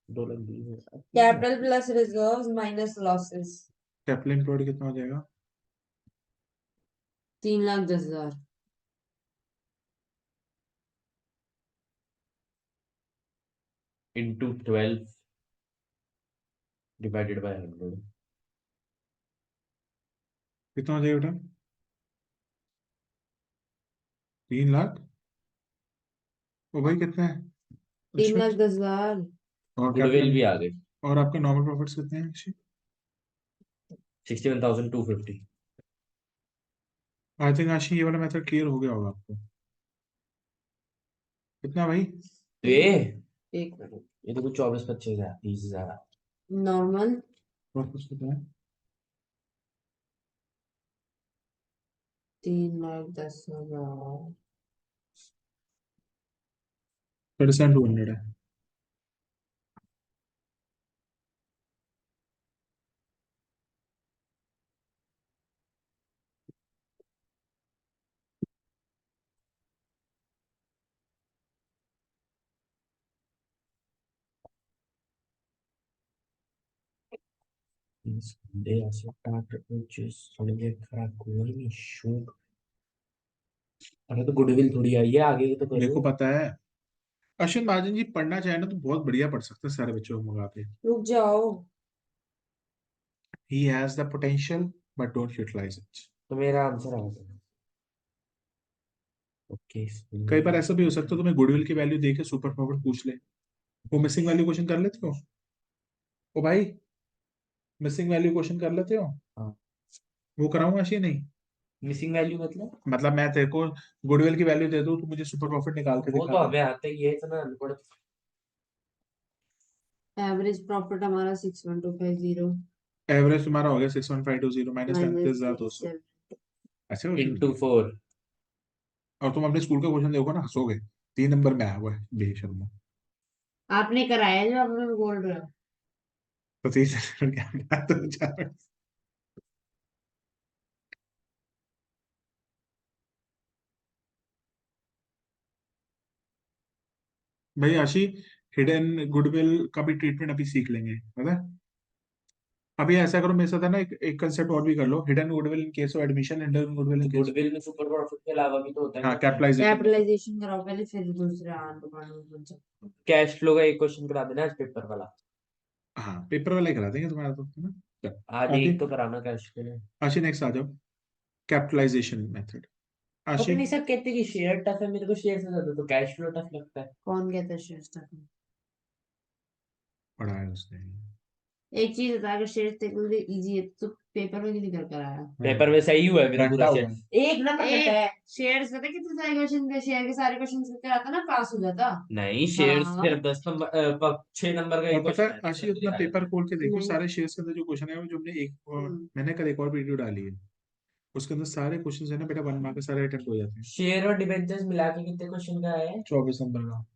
[SPEAKER 2] 2,20,000।
[SPEAKER 3] Capital plus reserves minus losses
[SPEAKER 1] capital employed कितना हो जाएगा?
[SPEAKER 3] 3,10,000
[SPEAKER 2] इंटू 12 डिवाइडेड बाय 100।
[SPEAKER 1] कितना हो जाएगा बेटा? 3 लाख। ओ भाई कितना है?
[SPEAKER 3] तीन
[SPEAKER 1] अच्छा,
[SPEAKER 3] लाख दस हजार
[SPEAKER 1] और
[SPEAKER 2] गुडविल
[SPEAKER 1] कैपिटल
[SPEAKER 2] भी आ गई।
[SPEAKER 1] और आपके नॉर्मल प्रॉफिट्स कितने हैं?
[SPEAKER 2] 61,250।
[SPEAKER 1] आई थिंक आशी ये वाला मेथड क्लियर हो गया होगा आपको। कितना भाई?
[SPEAKER 2] तो ये
[SPEAKER 3] एक मिनट
[SPEAKER 2] ये तो कुछ 24-25 हजार, 30,000।
[SPEAKER 3] नॉर्मल
[SPEAKER 1] प्रॉफिट्स कितना है?
[SPEAKER 3] 3,10,000
[SPEAKER 1] 37,200 है।
[SPEAKER 2] Sunday I started just Sunday खराब हुआ नहीं शूट। अरे तो गुडविल थोड़ी आई है आगे की तो
[SPEAKER 1] मेरे को
[SPEAKER 2] करो।
[SPEAKER 1] पता है। अश्विन महाजन जी पढ़ना चाहे ना तो बहुत बढ़िया पढ़ सकते हैं सारे बच्चों को मुकाबले।
[SPEAKER 2] रुक जाओ।
[SPEAKER 1] He has the potential but don't utilize it.
[SPEAKER 2] तो मेरा आंसर आ गया। ओके
[SPEAKER 1] कई बार ऐसा भी हो सकता है तुम्हें गुडविल की वैल्यू देके सुपर प्रॉफिट पूछ ले। वो मिसिंग वैल्यू क्वेश्चन कर लेते हो? ओ भाई, मिसिंग वैल्यू क्वेश्चन कर लेते हो?
[SPEAKER 2] हाँ।
[SPEAKER 1] वो कराऊंगा आशी नहीं?
[SPEAKER 2] मिसिंग वैल्यू मतलब
[SPEAKER 1] मैं तेरे को गुडविल की वैल्यू दे दूं, तू मुझे सुपर प्रॉफिट निकाल के
[SPEAKER 2] वो
[SPEAKER 1] दिखा
[SPEAKER 2] तो
[SPEAKER 1] दे।
[SPEAKER 2] हमें आते ही है इतना अनपढ़।
[SPEAKER 3] एवरेज प्रॉफिट हमारा 61250
[SPEAKER 1] एवरेज तुम्हारा हो गया 61520 माइनस
[SPEAKER 3] माइनस
[SPEAKER 1] 39,200।
[SPEAKER 3] 37।
[SPEAKER 1] ऐसे क्वेश्चन
[SPEAKER 2] इंटू
[SPEAKER 1] किए।
[SPEAKER 2] 4।
[SPEAKER 1] और तुम अपने स्कूल का क्वेश्चन देखो ना, हंसोगे। 3 नंबर में आया हुआ है बेशर्मो।
[SPEAKER 3] आपने कराया जो आपने बोल रहे हो।
[SPEAKER 1] तो 3 नंबर क्या बात हो जा रहा है? भाई आशी, हिडन गुडविल का भी ट्रीटमेंट अभी सीख लेंगे, पता है? अभी ऐसा करो मेरे साथ है ना, एक कंसेप्ट और भी कर लो। Hidden goodwill in case of admission, hidden goodwill
[SPEAKER 2] तो
[SPEAKER 1] इन केस।
[SPEAKER 2] गुडविल में सुपर प्रॉफिट के अलावा भी तो होता है
[SPEAKER 1] हाँ,
[SPEAKER 2] ना कुछ।
[SPEAKER 1] कैपिटलाइजेशन।
[SPEAKER 3] कैपिटलाइजेशन कराओ पहले फिर दूसरे आन दुकान।
[SPEAKER 2] कैश फ्लो का एक क्वेश्चन करा देना आज पेपर वाला।
[SPEAKER 1] हाँ, पेपर वाला ही करा देंगे तुम्हारा तो, है ना? चल,
[SPEAKER 2] आज
[SPEAKER 1] आशी।
[SPEAKER 2] एक तो कराना कैश के लिए।
[SPEAKER 1] आशी नेक्स्ट आ जाओ। Capitalisation method. आशी,
[SPEAKER 2] ओपन ये सब कहते हैं कि शेयर टफ है, मेरे को शेयर से ज्यादा तो कैश फ्लो टफ लगता है।
[SPEAKER 3] कौन कहता है शेयर स्टॉक में?
[SPEAKER 1] पढ़ा है उसने।
[SPEAKER 3] एक चीज बता, अगर शेयर तेरे के लिए इजी है तो पेपर में क्यों नहीं कर आया?
[SPEAKER 2] पेपर में सही हुआ है मेरा पूरा
[SPEAKER 1] रट्टा हुआ है।
[SPEAKER 2] शेयर एक नंबर कटा है।
[SPEAKER 3] शेयर्स पता है कितने सारे क्वेश्चन थे, शेयर के सारे क्वेश्चन करके आता ना पास हो जाता।
[SPEAKER 2] नहीं शेयर
[SPEAKER 3] हाँ।
[SPEAKER 2] सिर्फ 10 नंबर 6 नंबर का
[SPEAKER 1] और
[SPEAKER 2] एक
[SPEAKER 1] पता
[SPEAKER 2] क्वेश्चन
[SPEAKER 1] है
[SPEAKER 2] है
[SPEAKER 1] आशी,
[SPEAKER 2] उसमें तो
[SPEAKER 1] अपना
[SPEAKER 2] दिखा
[SPEAKER 1] पेपर
[SPEAKER 2] देता।
[SPEAKER 1] खोल के देखो,
[SPEAKER 3] नहीं।
[SPEAKER 1] सारे शेयर्स के अंदर जो क्वेश्चन है वो जो हमने मैंने कल एक और वीडियो डाली है, उसके अंदर सारे क्वेश्चन है ना बेटा, 1 मार्क के सारे अटेम्प्ट हो जाते हैं।
[SPEAKER 2] शेयर और डिबेंचर्स मिला के कितने क्वेश्चन का है?
[SPEAKER 1] 24 नंबर का।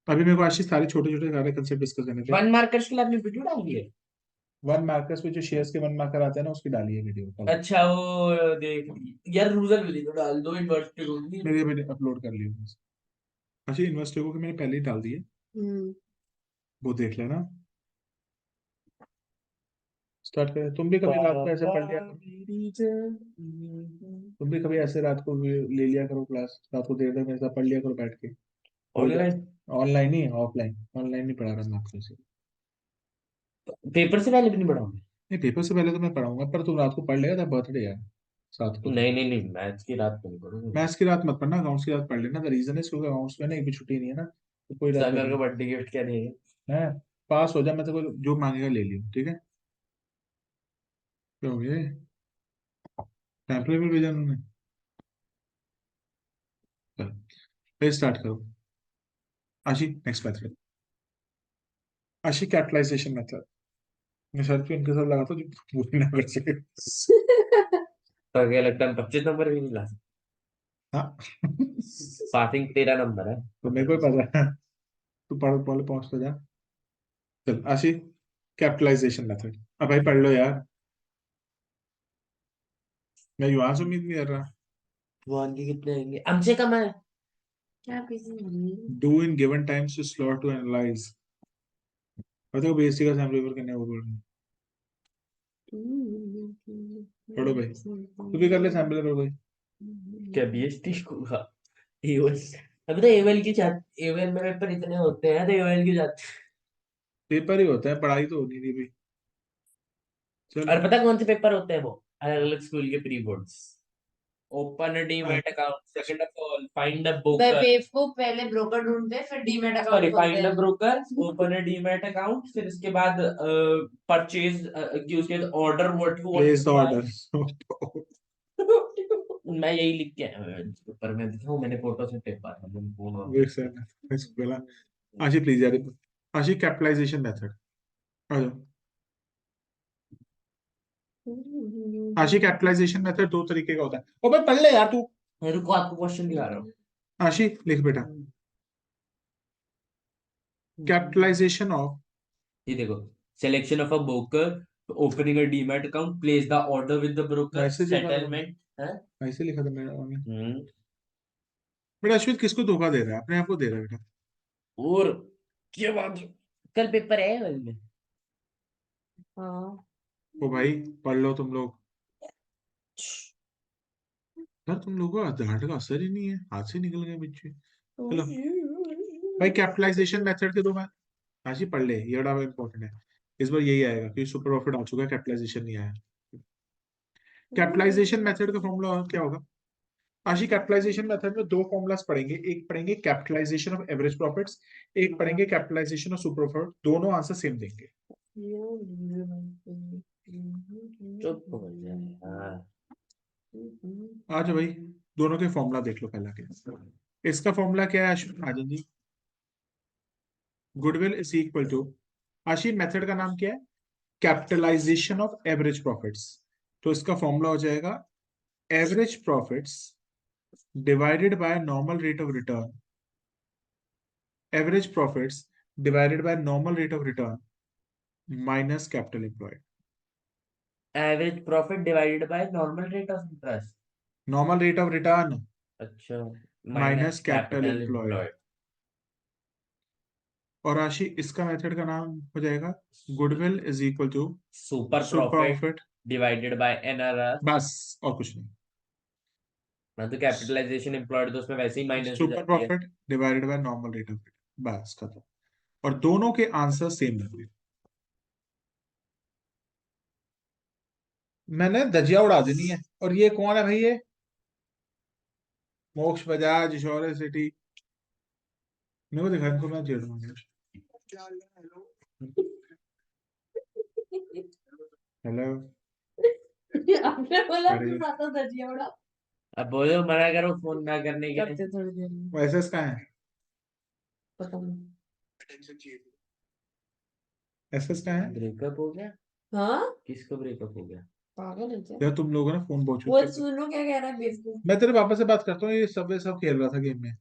[SPEAKER 1] अभी मेरे को आशीष सारे छोटे छोटे सारे कंसेप्ट डिस्कस करने थे।
[SPEAKER 2] 1 मार्कर्स के लिए आपने वीडियो डाली है?
[SPEAKER 1] 1 मार्कर्स में जो शेयर्स के 1 मार्कर आते हैं ना, उसकी डाली है वीडियो कल।
[SPEAKER 2] अच्छा वो देख ली यार, रूजल विली तो डाल दो इन्वर्टेड होगी।
[SPEAKER 1] मेरे मैंने अपलोड कर लिया बस। अच्छा, इन्वेस्टर को मैंने पहले ही डाल दिए,
[SPEAKER 3] हम्म।
[SPEAKER 1] वो देख लेना। स्टार्ट करें। तुम भी कभी रात को ऐसे पढ़ लिया करो। तुम भी कभी ऐसे रात को ले लिया करो क्लास, रात को देर तक मेरे साथ पढ़ लिया करो बैठ के। हो
[SPEAKER 2] ऑनलाइन
[SPEAKER 1] जाए। ऑनलाइन ही, ऑफलाइन। ऑनलाइन नहीं पढ़ा रहा मैं आपको से।
[SPEAKER 2] पेपर से पहले भी नहीं पढ़ाऊंगा।
[SPEAKER 1] नहीं, पेपर से पहले तो मैं पढ़ाऊंगा, पर तुम रात को पढ़ लेगा, था बर्थडे यार, साथ को तो।
[SPEAKER 2] नहीं नहीं नहीं, मैथ्स की रात को नहीं पढ़ूंगा।
[SPEAKER 1] मैथ्स की रात मत पढ़ना, अकाउंट्स की रात पढ़ लेना। द रीजन है क्योंकि अकाउंट्स में ना एक भी छुट्टी नहीं है ना, तो कोई रात
[SPEAKER 2] सागर
[SPEAKER 1] नहीं
[SPEAKER 2] का बर्थडे गिफ्ट क्या देगा?
[SPEAKER 1] है। पास हो जा, मैं तो जो मांगेगा ले लियो, ठीक है? क्या हो गया? टेम्पलेट में भेजा उन्होंने। चलो, फिर स्टार्ट करो। आशी नेक्स्ट मेथड। आशी कैपिटलाइजेशन मेथड। मैं शर्त भी इनके साथ लगा था जो पूरी ना कर सके।
[SPEAKER 2] तो क्या लगता है 25 नंबर भी नहीं ला सकते?
[SPEAKER 1] हाँ।
[SPEAKER 2] पासिंग 13 नंबर है।
[SPEAKER 1] तो मेरे को ही पता है। तू पढ़ पढ़ पहुंच तो जा। चल आशी, कैपिटलाइजेशन मेथड। अब भाई पढ़ लो यार, मैं युवा से उम्मीद नहीं कर रहा।
[SPEAKER 2] वन के कितने आएंगे? हमसे कम है।
[SPEAKER 3] क्या पीसी मम्मी?
[SPEAKER 1] Do in given times to slot to analyze. बताओ बेसिक का सैम्पल पेपर करने वो बोल रहे हैं। पढ़ो भाई, तू भी कर ले सैम्पल पेपर भाई।
[SPEAKER 2] क्या बीएसटी को एओएल। अभी तो एओएल की जाती, एओएल में पेपर इतने होते हैं तो एओएल की जाती।
[SPEAKER 1] पेपर ही होता है, पढ़ाई तो होनी नहीं भाई। चल।
[SPEAKER 2] और पता कौन से पेपर होते हैं वो? अलग अलग स्कूल के pre boards. Open a demat account, second of all find a broker.
[SPEAKER 3] बेवकूफ, पहले ब्रोकर ढूंढते फिर डीमैट
[SPEAKER 2] सॉरी,
[SPEAKER 3] अकाउंट खोलते
[SPEAKER 2] फाइंड अ
[SPEAKER 3] हैं।
[SPEAKER 2] Broker, open a demat account, फिर उसके बाद परचेज की उसके बाद order what you want
[SPEAKER 1] place the
[SPEAKER 2] to buy.
[SPEAKER 1] Order.
[SPEAKER 2] मैं यही लिख के आया हूँ पेपर में, दिखाऊं मैंने फोटो से पेपर।
[SPEAKER 1] वेट सेकंड, इसको पहला। आशी प्लीज यार। आशी कैपिटलाइजेशन मेथड। आ जाओ। आशी कैपिटलाइजेशन मेथड 2 तरीके का होता है। ओ भाई पढ़ ले यार तू।
[SPEAKER 2] रुको आपको क्वेश्चन दिखा रहा हूँ।
[SPEAKER 1] आशी लिख बेटा, कैपिटलाइजेशन ऑफ,
[SPEAKER 2] ये देखो, selection of a broker, opening a demat account, place the order with the broker,
[SPEAKER 1] वैसे लिखा था मैंने,
[SPEAKER 2] सेटलमेंट है।
[SPEAKER 1] वैसे लिखा था मैंने।
[SPEAKER 2] हम्म।
[SPEAKER 1] बेटा अश्वित किसको धोखा दे रहा है? अपने आप को दे रहा है बेटा।
[SPEAKER 2] और क्या बात है? कल पेपर है कल में।
[SPEAKER 3] हाँ
[SPEAKER 1] ओ भाई पढ़ लो तुम लोग। यार तुम लोगों का डांट का असर ही नहीं है, हाथ से निकल गए बच्चे। चलो भाई, कैपिटलाइजेशन मेथड के दो मैं आज ही पढ़ ले, ये बड़ा इंपॉर्टेंट है। इस बार यही आएगा क्योंकि सुपर प्रॉफिट आ चुका है, कैपिटलाइजेशन नहीं आया। कैपिटलाइजेशन मेथड का फॉर्मूला क्या होगा? आशी कैपिटलाइजेशन मेथड में दो फॉर्मूलाज पढ़ेंगे, एक पढ़ेंगे कैपिटलाइजेशन ऑफ एवरेज प्रॉफिट्स, एक पढ़ेंगे कैपिटलाइजेशन ऑफ सुपर प्रॉफिट। दोनों आंसर सेम देंगे।
[SPEAKER 2] चुप हो जा यार।
[SPEAKER 1] आ जाओ भाई, दोनों के फॉर्मूला देख लो पहला के। इसका फॉर्मूला क्या है Ashwin Rajan ji? Goodwill is equal to, Ashi method का नाम क्या है? Capitalisation of average profits. तो इसका फॉर्मूला हो जाएगा average profits divided by normal rate of return, average profits divided by normal rate of return minus capital employed.
[SPEAKER 2] Average profit divided by normal rate of interest.
[SPEAKER 1] Normal rate of return
[SPEAKER 2] अच्छा।
[SPEAKER 1] Minus
[SPEAKER 2] minus
[SPEAKER 1] capital
[SPEAKER 2] capital
[SPEAKER 1] employed.
[SPEAKER 2] Employed.
[SPEAKER 1] और राशि इसका method का नाम हो जाएगा goodwill is equal to
[SPEAKER 2] super
[SPEAKER 1] super
[SPEAKER 2] profit
[SPEAKER 1] profit,
[SPEAKER 2] divided by NRR.
[SPEAKER 1] बस और कुछ नहीं।
[SPEAKER 2] मैं तो कैपिटलाइजेशन एम्प्लॉयड तो उसमें वैसे ही माइनस हो
[SPEAKER 1] सुपर
[SPEAKER 2] जाती है।
[SPEAKER 1] Profit divided by normal rate of return, बस खत्म। और दोनों के आंसर सेम होंगे। मैंने धजिया उड़ा देनी है। और ये कौन है भाई? ये मोक्ष बजाज इंश्योरेंस सिटी, मेरे को दिखा, इनको मैं जेल दूंगा। हेलो।
[SPEAKER 3] आपने बोला
[SPEAKER 1] अरे
[SPEAKER 3] तू ज्यादा दजिया उड़ा।
[SPEAKER 2] अब बोलो, मना करो फोन ना करने के लिए।
[SPEAKER 3] करते थोड़ी देर में।
[SPEAKER 1] वो एसएस कहाँ है?
[SPEAKER 3] पता नहीं।
[SPEAKER 1] एसएस कहाँ है?
[SPEAKER 2] ब्रेकअप हो गया?
[SPEAKER 3] हाँ
[SPEAKER 2] किसको ब्रेकअप हो गया?
[SPEAKER 3] पागल है क्या?
[SPEAKER 1] यार तुम लोगों ने फोन बहुत
[SPEAKER 3] वो
[SPEAKER 1] कर दिया।
[SPEAKER 3] सुनो क्या कह रहा है बेवकूफ।
[SPEAKER 1] मैं तेरे पापा से बात करता हूँ, ये सब खेल रहा था गेम में।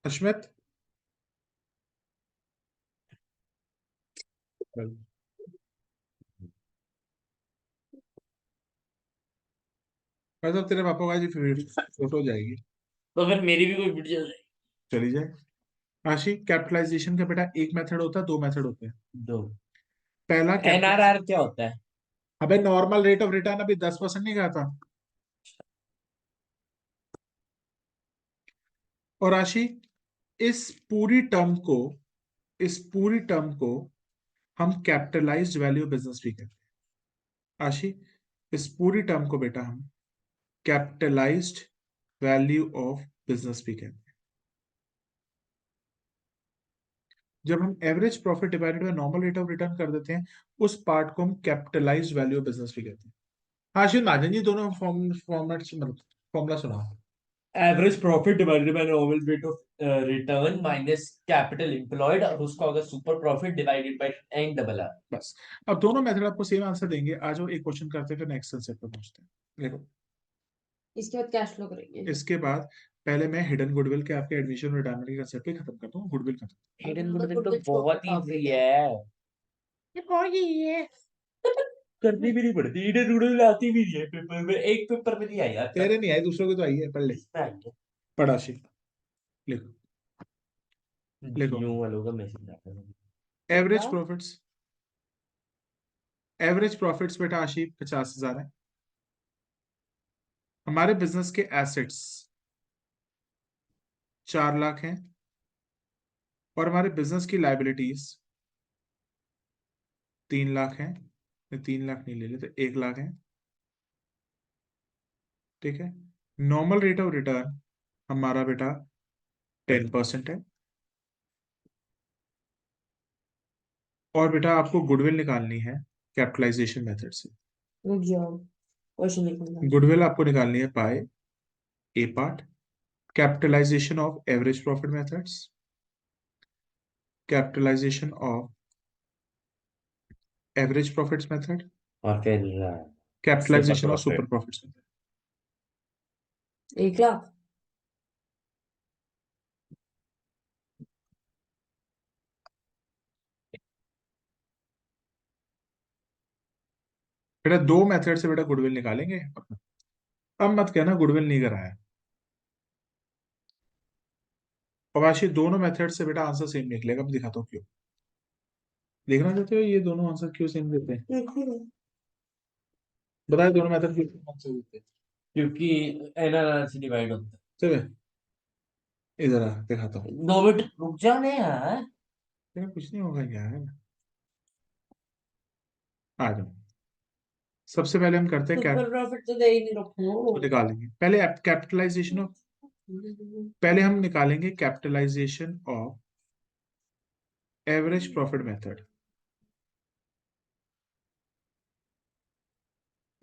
[SPEAKER 1] अश्मित, मतलब तेरे पापा का जी फोटो हो जाएगी,
[SPEAKER 2] तो फिर मेरी भी कोई वीडियो है?
[SPEAKER 1] चली जाए। आशी कैपिटलाइजेशन का बेटा एक मेथड होता है, दो मेथड होते हैं।
[SPEAKER 2] दो।
[SPEAKER 1] पहला कैपिटल,
[SPEAKER 2] एनआरआर क्या होता है?
[SPEAKER 1] अबे नॉर्मल रेट ऑफ रिटर्न, अभी 10% नहीं कहा था। और आशी इस पूरी टर्म को, इस पूरी टर्म को हम कैपिटलाइज्ड वैल्यू बिजनेस भी कहते हैं। आशी इस पूरी टर्म को बेटा हम कैपिटलाइज्ड वैल्यू ऑफ बिजनेस भी कहते हैं। जब हम average profit divided by normal rate of return कर देते हैं, उस पार्ट को हम कैपिटलाइज्ड वैल्यू ऑफ बिजनेस भी कहते हैं। हाँ शिव महाजन जी, दोनों फॉर्मेट मतलब फॉर्मूला सुना।
[SPEAKER 2] Average profit divided by normal rate of return minus capital employed, और उसका होगा super profit divided by N double R.
[SPEAKER 1] बस, अब दोनों मेथड आपको सेम आंसर देंगे। आ जाओ एक क्वेश्चन करते हैं, फिर नेक्स्ट कंसेप्ट पे पहुंचते हैं। देखो
[SPEAKER 3] इसके बाद कैश फ्लो करेंगे।
[SPEAKER 1] इसके बाद पहले मैं हिडन गुडविल के आपके एडमिशन रिटायरमेंट के कंसेप्ट पे खत्म करता हूँ। गुडविल खत्म।
[SPEAKER 2] हिडन
[SPEAKER 3] मतलब
[SPEAKER 2] गुडविल तो
[SPEAKER 3] कुछ
[SPEAKER 2] बहुत
[SPEAKER 3] छोटा
[SPEAKER 2] इजी
[SPEAKER 3] topic
[SPEAKER 2] है।
[SPEAKER 3] ये कौन ही है?
[SPEAKER 2] करनी भी नहीं पड़ती, हिडन गुडविल आती भी नहीं है पेपर में, एक पेपर में नहीं आई आज तक।
[SPEAKER 1] तेरे नहीं आई, दूसरों की तो आई है, पढ़ ले।
[SPEAKER 2] इसमें आई है।
[SPEAKER 1] पढ़ा शी, लिखो लिखो।
[SPEAKER 2] जियो वालों का मैसेज आता है।
[SPEAKER 1] एवरेज
[SPEAKER 3] क्या?
[SPEAKER 1] प्रॉफिट्स, एवरेज प्रॉफिट्स बेटा आशी 50,000 है। हमारे बिजनेस के एसेट्स 4 लाख हैं, और हमारे बिजनेस की लाइबिलिटीज 3 लाख हैं। 3 लाख नहीं ले लेते, 1 लाख है। ठीक है। नॉर्मल रेट ऑफ रिटर्न हमारा बेटा 10% है। और बेटा आपको गुडविल निकालनी है कैपिटलाइजेशन मेथड से।
[SPEAKER 3] रुक जाओ, क्वेश्चन लिखूंगा।
[SPEAKER 1] गुडविल आपको निकालनी है by a part, capitalization of average profit methods, capitalization of average profits method,
[SPEAKER 2] और फिर super
[SPEAKER 1] capitalization of super
[SPEAKER 2] profit.
[SPEAKER 1] Profits method.
[SPEAKER 3] 1 lakh.
[SPEAKER 1] बेटा 2 मेथड से बेटा गुडविल निकालेंगे। अब मत कहना गुडविल नहीं कराया। और आशी दोनों मेथड से बेटा आंसर सेम निकलेगा। अब दिखाता हूँ क्यों। देखना चाहते हो ये दोनों आंसर क्यों सेम देते हैं? बताए दोनों मेथड क्यों सेम आंसर देते हैं?
[SPEAKER 2] क्योंकि एन से डिवाइड होता
[SPEAKER 1] चलो इधर आ दिखाता हूँ।
[SPEAKER 2] है। 2 मिनट रुक जाओ ना यार।
[SPEAKER 1] बेटा कुछ नहीं होगा यार। आ जाओ। सबसे पहले हम करते हैं
[SPEAKER 3] सुपर प्रॉफिट तो दे ही नहीं
[SPEAKER 1] तो
[SPEAKER 3] रखो।
[SPEAKER 1] निकालेंगे पहले कैपिटलाइजेशन ऑफ। पहले हम निकालेंगे capitalization of average profit method.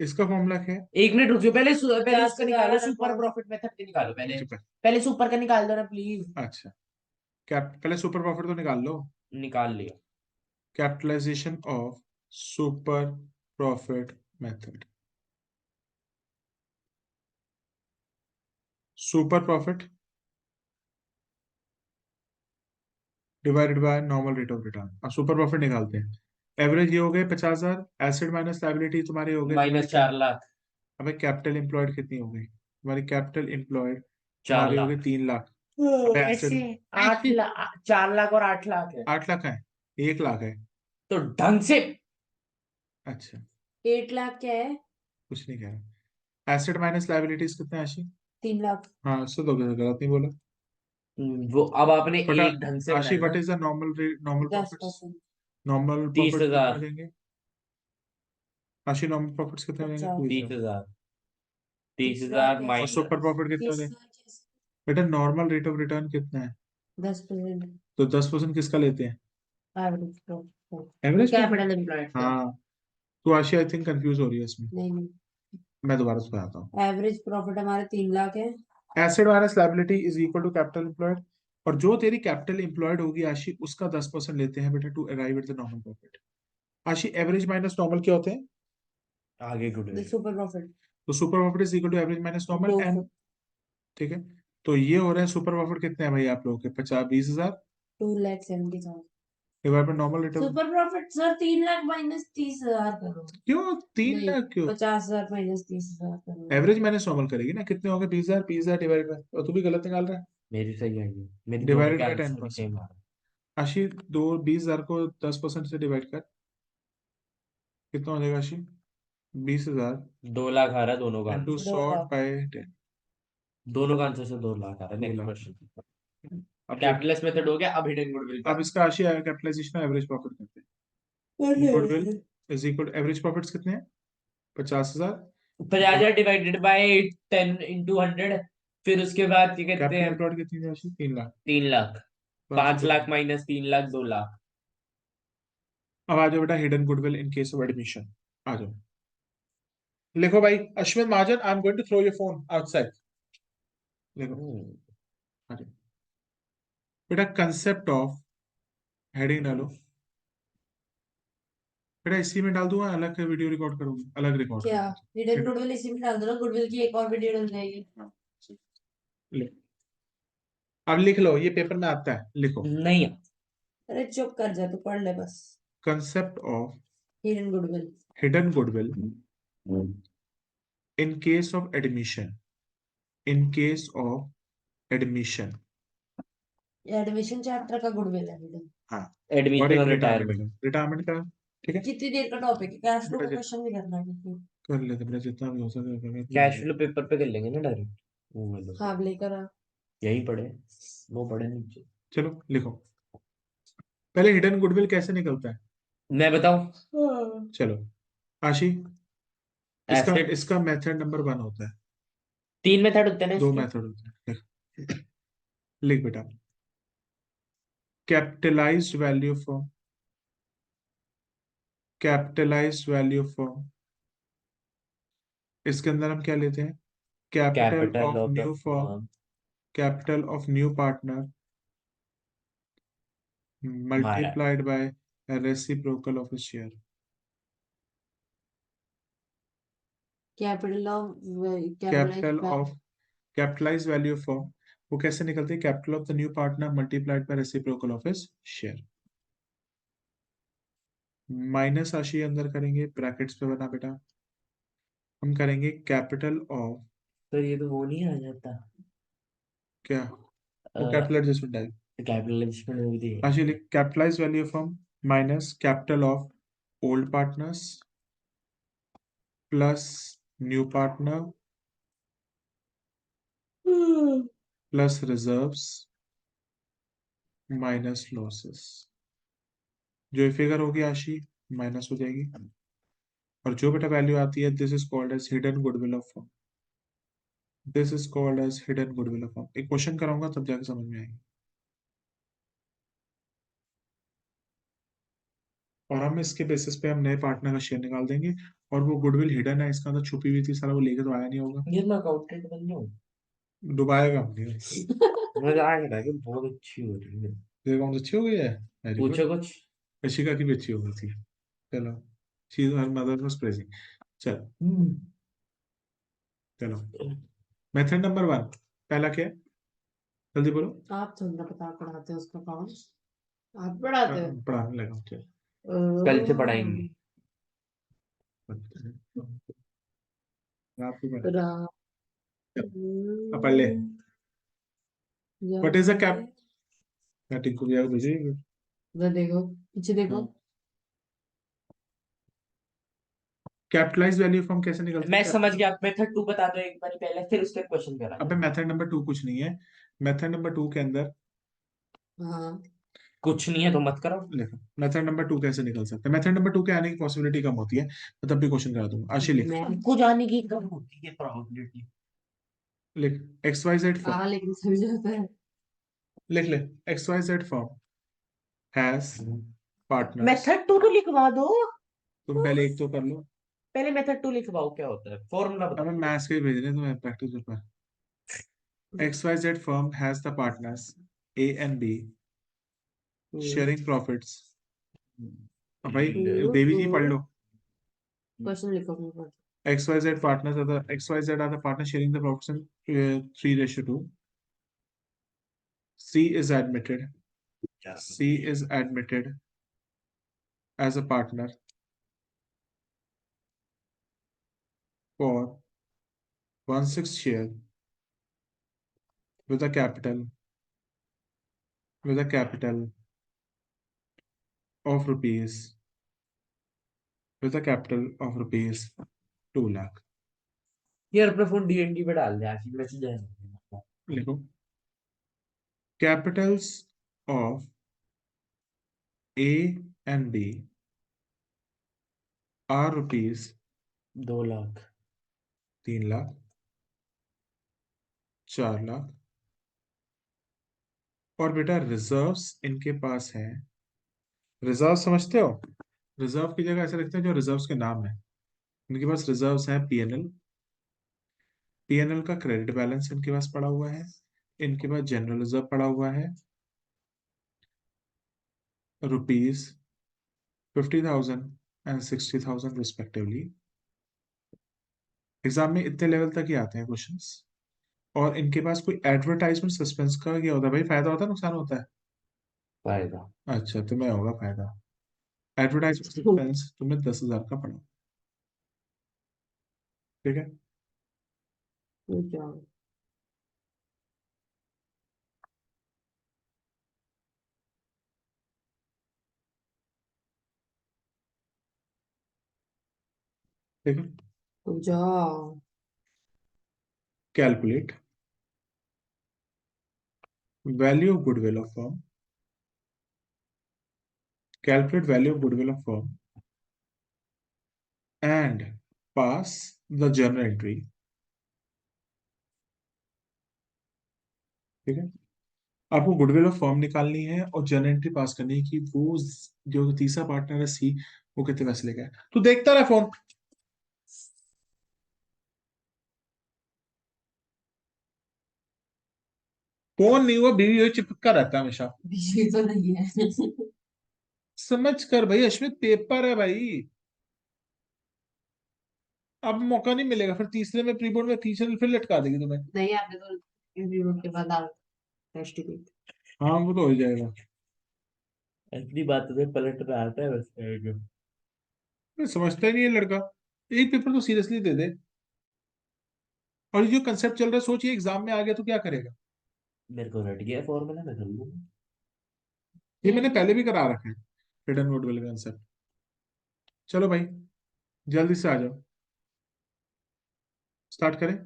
[SPEAKER 1] इसका फॉर्मूला क्या है?
[SPEAKER 2] 1 मिनट रुक जाओ, पहले पहले
[SPEAKER 3] 50
[SPEAKER 2] उसका निकालो,
[SPEAKER 3] हजार
[SPEAKER 2] सुपर प्रॉफिट मेथड के निकालो पहले।
[SPEAKER 1] चुप है।
[SPEAKER 2] पहले सुपर का निकाल दो ना प्लीज।
[SPEAKER 1] अच्छा पहले सुपर प्रॉफिट तो निकाल लो।
[SPEAKER 2] निकाल लिया।
[SPEAKER 1] Capitalization of super profit method. Super profit divided by normal rate of return. अब सुपर प्रॉफिट निकालते हैं। एवरेज ये हो गए 50,000। एसेट माइनस लायबिलिटी तुम्हारे हो गए
[SPEAKER 2] माइनस 4 लाख।
[SPEAKER 1] हमें कैपिटल एम्प्लॉयड कितनी हो गई? तुम्हारी कैपिटल एम्प्लॉयड
[SPEAKER 2] 4
[SPEAKER 1] तुम्हारी हो गई
[SPEAKER 2] लाख
[SPEAKER 1] 3 लाख। अब
[SPEAKER 2] कैसे?
[SPEAKER 1] एसेट
[SPEAKER 2] 8 लाख, 4 लाख और 8 लाख है।
[SPEAKER 1] 8 लाख है। 1 लाख है।
[SPEAKER 2] तो ढंग से।
[SPEAKER 1] अच्छा
[SPEAKER 3] 8 लाख क्या है?
[SPEAKER 1] कुछ नहीं कह रहा। एसेट माइनस लायबिलिटीज कितने आशी?
[SPEAKER 3] 3 लाख।
[SPEAKER 1] हाँ उससे तो गलत नहीं बोला।
[SPEAKER 2] वो अब आपने
[SPEAKER 1] बट
[SPEAKER 2] एक ढंग से
[SPEAKER 1] आशी
[SPEAKER 2] बनाया
[SPEAKER 1] व्हाट
[SPEAKER 2] ना।
[SPEAKER 1] Is the normal rate normal
[SPEAKER 3] दस
[SPEAKER 1] प्रॉफिट्स?
[SPEAKER 3] परसेंट
[SPEAKER 1] नॉर्मल
[SPEAKER 2] तीस
[SPEAKER 1] प्रॉफिट्स कितने हो
[SPEAKER 2] हजार
[SPEAKER 1] जाएंगे? आशी नॉर्मल प्रॉफिट्स कितने हो जाएंगे?
[SPEAKER 3] 50।
[SPEAKER 2] 30 हजार। तीस
[SPEAKER 3] 30 लाख
[SPEAKER 2] हजार
[SPEAKER 1] और
[SPEAKER 2] माइनस।
[SPEAKER 1] सुपर प्रॉफिट कितने हो जाएंगे?
[SPEAKER 3] 30 लाख।
[SPEAKER 1] बेटा नॉर्मल रेट ऑफ रिटर्न कितना है?
[SPEAKER 3] 10%।
[SPEAKER 1] तो 10% किसका लेते हैं?
[SPEAKER 3] Average profit.
[SPEAKER 1] एवरेज का।
[SPEAKER 3] कैपिटल एम्प्लॉयड का।
[SPEAKER 1] हाँ तो आशी आई थिंक कंफ्यूज हो रही है इसमें।
[SPEAKER 3] नहीं नहीं,
[SPEAKER 1] मैं दोबारा से बताता हूँ।
[SPEAKER 3] एवरेज प्रॉफिट हमारे 3 लाख है।
[SPEAKER 1] Asset minus liability is equal to capital employed. और जो तेरी कैपिटल एम्प्लॉयड होगी आशी उसका 10% लेते हैं बेटा to arrive at the normal profit. Ashi average minus normal क्या होते हैं?
[SPEAKER 2] आगे गुड।
[SPEAKER 3] सुपर प्रॉफिट
[SPEAKER 1] तो super profit is equal to average minus normal
[SPEAKER 3] दो
[SPEAKER 1] एन। ठीक है। तो ये हो रहा है सुपर प्रॉफिट कितने हैं भाई आप लोगों के? 50-20,000
[SPEAKER 3] 2,70,000।
[SPEAKER 1] Divide by normal rate of.
[SPEAKER 3] Super profit sir 3 lakh minus 30,000 करो।
[SPEAKER 1] क्यों 3
[SPEAKER 3] नहीं,
[SPEAKER 1] लाख क्यों?
[SPEAKER 3] 50,000 माइनस 30,000 करो।
[SPEAKER 1] एवरेज माइनस नॉर्मल करेगी ना। कितने होंगे? 20,000। 20,000 डिवाइड बाय, और तू भी गलत निकाल रहा है।
[SPEAKER 2] मेरी सही आई है, मेरी दोनों
[SPEAKER 1] डिवाइडेड
[SPEAKER 2] के
[SPEAKER 1] बाय टेन
[SPEAKER 2] आंसर भी
[SPEAKER 1] परसेंट
[SPEAKER 2] सेम आ रहा
[SPEAKER 1] आशी दो 20,000 को 10% से डिवाइड कर। कितना हो जाएगा आशी? 20,000
[SPEAKER 2] है। 2 लाख आ रहा है दोनों का
[SPEAKER 1] इंटू
[SPEAKER 2] आंसर।
[SPEAKER 3] 2 लाख।
[SPEAKER 1] 100/10।
[SPEAKER 2] दोनों का आंसर से 2 लाख आ रहा है।
[SPEAKER 1] दो
[SPEAKER 2] नेक्स्ट
[SPEAKER 1] लाख
[SPEAKER 2] क्वेश्चन।
[SPEAKER 1] अब देख।
[SPEAKER 2] कैपिटलेस मेथड हो गया, अब हिडन गुडविल
[SPEAKER 1] अब
[SPEAKER 2] का।
[SPEAKER 1] इसका आशी कैपिटलाइजेशन एवरेज प्रॉफिट करते हैं। Goodwill is equal average profits कितने हैं? 50,000।
[SPEAKER 2] 50,000 डिवाइडेड बाई 10 into 100। फिर उसके बाद क्या कहते
[SPEAKER 1] कैपिटल
[SPEAKER 2] हैं?
[SPEAKER 1] एम्प्लॉयड कितनी थी आशी? 3 लाख।
[SPEAKER 2] 3 लाख।
[SPEAKER 1] तो आंसर
[SPEAKER 2] 5 लाख
[SPEAKER 1] कितना?
[SPEAKER 2] माइनस 3 लाख 2 लाख।
[SPEAKER 1] अब आ जाओ बेटा hidden goodwill in case of admission. आ जाओ लिखो भाई। Ashwin Mahajan I am going to throw your phone outside. लिखो। आ जाओ बेटा कंसेप्ट ऑफ। हेडिंग डालो। बेटा इसी में डाल दूंगा अलग वीडियो रिकॉर्ड करूंगा अलग रिकॉर्ड
[SPEAKER 3] क्या?
[SPEAKER 1] करूंगा।
[SPEAKER 3] हिडन गुडविल इसी में डाल दो ना, गुडविल की एक और वीडियो डल जाएगी।
[SPEAKER 1] लो अब लिख लो ये पेपर में आता है लिखो।
[SPEAKER 2] नहीं।
[SPEAKER 3] अरे चुप कर जा, तू पढ़ ले बस।
[SPEAKER 1] Concept of
[SPEAKER 3] hidden goodwill.
[SPEAKER 1] Hidden goodwill in case of admission. In case of admission.
[SPEAKER 3] Admission chapter का गुडविल है हिडन।
[SPEAKER 1] हाँ और
[SPEAKER 2] एडमिशन
[SPEAKER 1] एक
[SPEAKER 2] और
[SPEAKER 1] रिटायरमेंट
[SPEAKER 2] रिटायरमेंट।
[SPEAKER 1] रिटायरमेंट का। ठीक है
[SPEAKER 3] कितनी देर का टॉपिक है? कैश फ्लो
[SPEAKER 1] बेटा
[SPEAKER 3] का क्वेश्चन भी करना है क्योंकि।
[SPEAKER 1] कर लेते बेटा जितना भी हो सके
[SPEAKER 2] कैश फ्लो पेपर पे कर लेंगे ना डायरेक्ट। वो मैं
[SPEAKER 3] हाँ अब लेकर आ।
[SPEAKER 2] यही पढ़े। वो पढ़े नीचे।
[SPEAKER 1] चलो लिखो। पहले हिडन गुडविल कैसे निकलता है?
[SPEAKER 2] मैं बताऊं।
[SPEAKER 1] चलो आशी इसका
[SPEAKER 2] एसेट।
[SPEAKER 1] इसका मेथड नंबर 1 होता है।
[SPEAKER 2] 3 मेथड होते हैं ना
[SPEAKER 1] 2
[SPEAKER 2] इसके।
[SPEAKER 1] मेथड होते हैं। लिख लिख बेटा। Capitalised value form. Capitalised value form. इसके अंदर हम क्या लेते हैं? Capital
[SPEAKER 2] capital
[SPEAKER 1] of
[SPEAKER 2] of the
[SPEAKER 1] new form.
[SPEAKER 2] Firm.
[SPEAKER 1] Capital of new partner
[SPEAKER 2] हमारा।
[SPEAKER 1] Multiplied by reciprocal of share.
[SPEAKER 3] Capital of
[SPEAKER 1] capital
[SPEAKER 3] capitalised
[SPEAKER 1] of capitalise value of firm वो कैसे निकलती है? Capital of the new partner multiplied by reciprocal of his share. Minus Rashi अंदर करेंगे, brackets पे बना बेटा, हम करेंगे कैपिटल ऑफ,
[SPEAKER 2] तो ये तो वो नहीं आ जाता,
[SPEAKER 1] क्या वो कैपिटल एडजस्टमेंट है।
[SPEAKER 2] कैपिटल एडजस्टमेंट में भी
[SPEAKER 1] राशि लिख, capitalize value of firm minus capital of old partners plus new partner plus reserves minus losses. जो ये फिगर होगी आशी माइनस हो जाएगी, और जो बेटा वैल्यू आती है this is called as hidden goodwill of firm. This is called as hidden goodwill of firm. एक क्वेश्चन कराऊंगा तब जाके समझ में आएगी। और हम इसके बेसिस पे हम नए पार्टनर का शेयर निकाल देंगे, और वो गुडविल हिडन है, इसका अंदर छुपी हुई थी, सारा वो लेके तो आया नहीं होगा,
[SPEAKER 2] ये मैं अकाउंटेंट बन जाऊँ।
[SPEAKER 1] डुबाएगा हमने।
[SPEAKER 2] मुझे आया लगा कि बहुत अच्छी हो रही है।
[SPEAKER 1] देखो कौन सी अच्छी हो गई है, वेरी गुड।
[SPEAKER 2] पूछो कुछ।
[SPEAKER 1] ऋषिका की भी अच्छी हो गई थी। चलो, she her mother was praising. चल चलो, मेथड नंबर 1 पहला क्या है, जल्दी बोलो।
[SPEAKER 3] आप थोड़ा ना पता पढ़ाते हो उसका काम, आप पढ़ाते हो।
[SPEAKER 1] पढ़ाने लगा, चल
[SPEAKER 2] कल से पढ़ाएंगे।
[SPEAKER 1] रात को पढ़ा।
[SPEAKER 3] राम
[SPEAKER 1] अब पढ़ ले। व्हाट इज अ कैप, मैं टिंकू भैया को भेजेंगे।
[SPEAKER 3] इधर देखो, पीछे देखो।
[SPEAKER 1] कैपिटलाइज वैल्यू फॉर्म कैसे निकलती
[SPEAKER 2] मैं
[SPEAKER 1] है?
[SPEAKER 2] समझ गया, मेथड 2 बता दो एक बार पहले, फिर उसके क्वेश्चन
[SPEAKER 1] अबे
[SPEAKER 2] कराएंगे।
[SPEAKER 1] मेथड नंबर 2 कुछ नहीं है। मेथड नंबर 2 के अंदर
[SPEAKER 3] हाँ,
[SPEAKER 2] कुछ नहीं है तो मत करो।
[SPEAKER 1] लिखो, मेथड नंबर 2 कैसे निकल सकता है। मेथड नंबर 2 के आने की पॉसिबिलिटी कम होती है, तो तब भी क्वेश्चन करा दूंगा। आशी लिख,
[SPEAKER 3] मैं
[SPEAKER 2] हमको जाने की कम होती है प्रोबेबिलिटी।
[SPEAKER 1] लिख एक्स वाई जेड फॉर्म,
[SPEAKER 3] लेकिन समझ आता है।
[SPEAKER 1] लिख ले, X Y Z firm has partners.
[SPEAKER 2] Method 2 तो लिखवा दो।
[SPEAKER 1] तुम पहले एक तो कर लो।
[SPEAKER 2] पहले मेथड 2 लिखवाओ, क्या होता है फॉर्मूला
[SPEAKER 1] अब
[SPEAKER 2] बताओ।
[SPEAKER 1] मैं मैथ्स के ही भेज रहे हैं तुम्हें practice paper. X Y Z firm has the partners A and B sharing profits. अब भाई देवी जी पढ़ लो।
[SPEAKER 3] क्वेश्चन लिखो अपने पास।
[SPEAKER 1] XYZ partners are the XYZ are the partners sharing the profits in 3:2. C is admitted. C is admitted as a partner for 1/6 share with a capital of rupees with a capital of rupees 2 lakh.
[SPEAKER 2] यार अपना phone DND पे डाल दे, आखिर message आएगा।
[SPEAKER 1] लिखो, capitals of A and B are rupees
[SPEAKER 2] 2 lakh.
[SPEAKER 1] 3 lakh, 4 lakh, और बेटा reserves इनके पास है। रिजर्व समझते हो? रिजर्व की जगह ऐसे रखते हैं जो रिजर्व्स के नाम है। इनके पास रिजर्व्स है पीएनएल। पीएनएल का क्रेडिट बैलेंस इनके पास पड़ा हुआ है। इनके पास जनरल रिजर्व पड़ा हुआ है रुपीज 50,000 एंड 60,000 रिस्पेक्टिवली। एग्जाम में इतने लेवल तक ही आते हैं क्वेश्चंस। और इनके पास कोई एडवर्टाइजमेंट सस्पेंस का क्या होता है भाई, फायदा होता है नुकसान होता है?
[SPEAKER 2] फायदा।
[SPEAKER 1] अच्छा, तुम्हें होगा फायदा। एडवर्टाइजमेंट सस्पेंस तुम्हें 10,000 का पड़ा, ठीक है।
[SPEAKER 3] क्या
[SPEAKER 1] ठीक है,
[SPEAKER 3] जाओ।
[SPEAKER 1] Calculate value of goodwill of firm, calculate value of goodwill of firm and pass the journal entry, ठीक है। आपको गुडविल ऑफ फर्म निकालनी है और जर्नल एंट्री पास करनी है कि वो जो तीसरा पार्टनर है सी, वो कितने पैसे लेगा। तू देखता रहा फोन, फोन नहीं हुआ बीवी हुई चिपका रहता है हमेशा।
[SPEAKER 3] ये तो नहीं है।
[SPEAKER 1] समझ कर भाई अश्वित, पेपर है भाई। अब मौका नहीं मिलेगा, फिर तीसरे में प्री बोर्ड में तीसरे में फिर लटका देगी तुम्हें।
[SPEAKER 3] नहीं आपने तो इंटरव्यू के बाद आप टेस्ट की।
[SPEAKER 1] हाँ वो तो हो जाएगा।
[SPEAKER 2] ऐसी बात में पलट में आता है बस।
[SPEAKER 1] समझता ही नहीं है लड़का। एक पेपर तो सीरियसली दे दे। और ये जो कंसेप्ट चल रहा है, सोचिए एग्जाम में आ गया तो क्या करेगा।
[SPEAKER 2] मेरे को रट गया फॉर्मूला, मैं कर लूंगा।
[SPEAKER 1] ये मैंने पहले भी करा रखा है, हिडन गुडविल कंसेप्ट। चलो भाई, जल्दी से आ जाओ, स्टार्ट करें।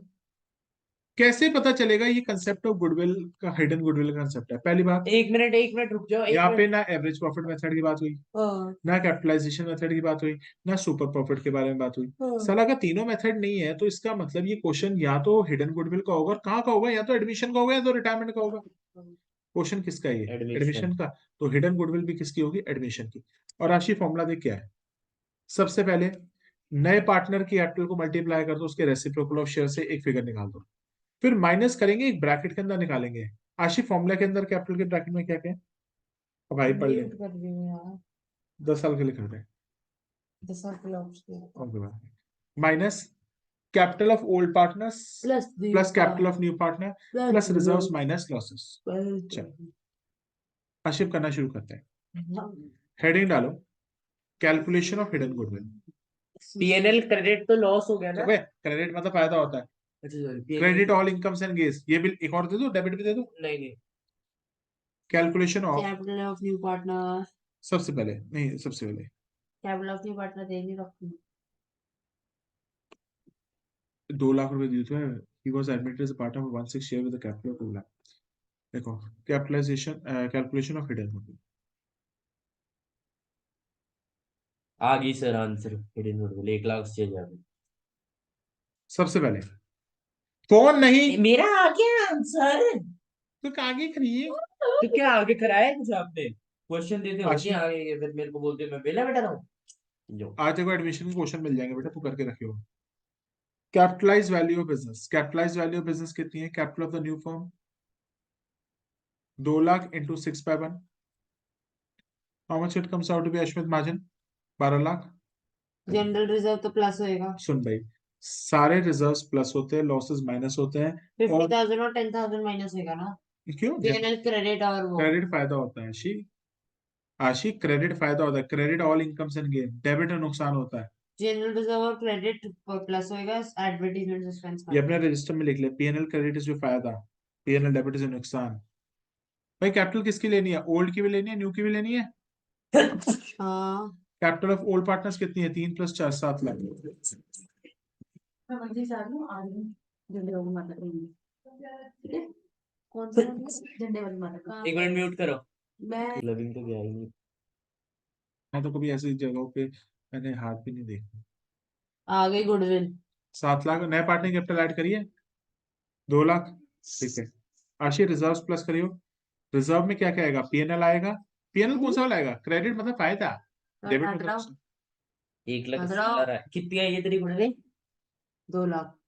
[SPEAKER 1] कैसे पता चलेगा ये कंसेप्ट ऑफ गुडविल का, हिडन गुडविल कंसेप्ट है? पहली बात,
[SPEAKER 2] 1 मिनट रुक जाओ, एक
[SPEAKER 1] यहाँ पे
[SPEAKER 2] मिनट।
[SPEAKER 1] ना एवरेज प्रॉफिट मेथड की बात हुई,
[SPEAKER 3] हाँ
[SPEAKER 1] ना कैपिटलाइजेशन मेथड की बात हुई, ना सुपर प्रॉफिट के बारे में बात हुई।
[SPEAKER 3] हाँ।
[SPEAKER 1] साला का तीनों मेथड नहीं है, तो इसका मतलब ये क्वेश्चन या तो हिडन गुडविल का होगा, और कहाँ का होगा, या तो एडमिशन का होगा या तो रिटायरमेंट का होगा। क्वेश्चन किसका है ये?
[SPEAKER 2] एडमिशन।
[SPEAKER 1] एडमिशन का। तो हिडन गुडविल भी किसकी होगी? एडमिशन की। और राशि फॉर्मूला देख क्या है। सबसे पहले नए पार्टनर की कैपिटल को मल्टीप्लाई कर दो, उसके रेसिप्रोकल ऑफ शेयर से एक फिगर निकाल दो, फिर माइनस करेंगे, एक ब्रैकेट के अंदर निकालेंगे। आशी फॉर्मूला के अंदर कैपिटल के ब्रैकेट में क्या क्या है? अब भाई पढ़ ले,
[SPEAKER 3] म्यूट कर रही हूँ यार।
[SPEAKER 1] 10 साल के लिए कर रहे
[SPEAKER 3] 10 साल के लॉक्स के
[SPEAKER 1] हैं। Minus capital of old partners
[SPEAKER 3] plus
[SPEAKER 1] plus capital of new partner plus reserves
[SPEAKER 3] plus
[SPEAKER 1] minus losses. चल आशिफ करना शुरू करते हैं।
[SPEAKER 3] प्लस
[SPEAKER 1] हेडिंग डालो, calculation of hidden goodwill.
[SPEAKER 2] PNL credit तो लॉस हो गया ना।
[SPEAKER 1] अबे क्रेडिट मतलब फायदा होता है।
[SPEAKER 2] अच्छा sorry, PNL.
[SPEAKER 1] Credit all incomes and gains, ये भी एक और दे दो, डेबिट भी दे दो।
[SPEAKER 2] नहीं नहीं।
[SPEAKER 1] Calculation of,
[SPEAKER 3] capital of new partner.
[SPEAKER 1] सबसे पहले नहीं, सबसे पहले
[SPEAKER 3] कैपिटल ऑफ न्यू पार्टनर दे नहीं रखी।
[SPEAKER 1] 2 लाख रुपए दिए थे। he was admitted as a part of a 1/6 share with a capital of 2 lakh। देखो, capitalisation, calculation of hidden goodwill.
[SPEAKER 2] आ गई सर आंसर, हिडन गुडविल 1,80,000।
[SPEAKER 1] सबसे पहले फोन नहीं,
[SPEAKER 2] मेरा आ गया आंसर।
[SPEAKER 1] तो आगे करिए।
[SPEAKER 2] तो क्या आगे कराया कुछ आपने? क्वेश्चन देते हो
[SPEAKER 1] आशी,
[SPEAKER 2] क्या आगे, ये फिर मेरे को बोलते हो मैं वेला बैठा रहा हूँ। जो
[SPEAKER 1] आज देखो एडमिशन के क्वेश्चन मिल जाएंगे बेटा, तू करके रखियो। Capitalize value of business, capitalize value of business कितनी है? Capital of the new firm 2 lakh into 6/1। How much it comes out to be Ashmit Mahajan? 12 lakh.
[SPEAKER 3] General reserve तो प्लस होएगा।
[SPEAKER 1] सुन भाई, सारे रिजर्व्स प्लस होते हैं, लॉसेस माइनस होते हैं।
[SPEAKER 3] 50,000 और 10,000 माइनस होएगा ना।
[SPEAKER 1] क्यों?
[SPEAKER 3] पीएनएल क्रेडिट और वो
[SPEAKER 1] क्रेडिट फायदा होता है आशी। आशी क्रेडिट फायदा होता है, credit all incomes and gain, debit नुकसान होता है।
[SPEAKER 3] जनरल रिजर्व और क्रेडिट प्लस होएगा। एडवर्टाइजमेंट एक्सपेंस
[SPEAKER 1] ये
[SPEAKER 3] का।
[SPEAKER 1] अपने रजिस्टर में लिख ले, पीएनएल क्रेडिट इज जो फायदा, पीएनएल डेबिट इज नुकसान। भाई कैपिटल किसकी लेनी है? ओल्ड की भी लेनी है, न्यू की भी लेनी है।
[SPEAKER 3] हाँ
[SPEAKER 1] कैपिटल ऑफ ओल्ड पार्टनर्स कितनी है? 3 + 4 7 लाख।
[SPEAKER 3] झंडे वाली माता ठीक है। कौन सा झंडे वाली माता कहाँ
[SPEAKER 2] एक
[SPEAKER 3] पर
[SPEAKER 2] मिनट
[SPEAKER 3] है?
[SPEAKER 2] म्यूट करो।
[SPEAKER 3] मैं
[SPEAKER 2] लविंग तो गया ही नहीं।
[SPEAKER 1] मैं तो कभी ऐसी जगहों पे मैंने हाथ भी नहीं देखा।
[SPEAKER 3] आ गई गुडविल।
[SPEAKER 1] 7 लाख नए पार्टनर कैपिटल ऐड करिए, 2 लाख। ठीक है, आशी रिजर्व प्लस करियो। रिजर्व में क्या क्या आएगा? पीएनएल आएगा। पीएनएल कौन सा वाला आएगा? क्रेडिट मतलब फायदा, डेबिट
[SPEAKER 3] हट
[SPEAKER 1] मतलब
[SPEAKER 3] रहा
[SPEAKER 1] नुकसान।
[SPEAKER 2] 1,80,000
[SPEAKER 3] हट रहा।
[SPEAKER 2] आ रहा है। कितनी आई है तेरी गुडविल?
[SPEAKER 3] 2 लाख।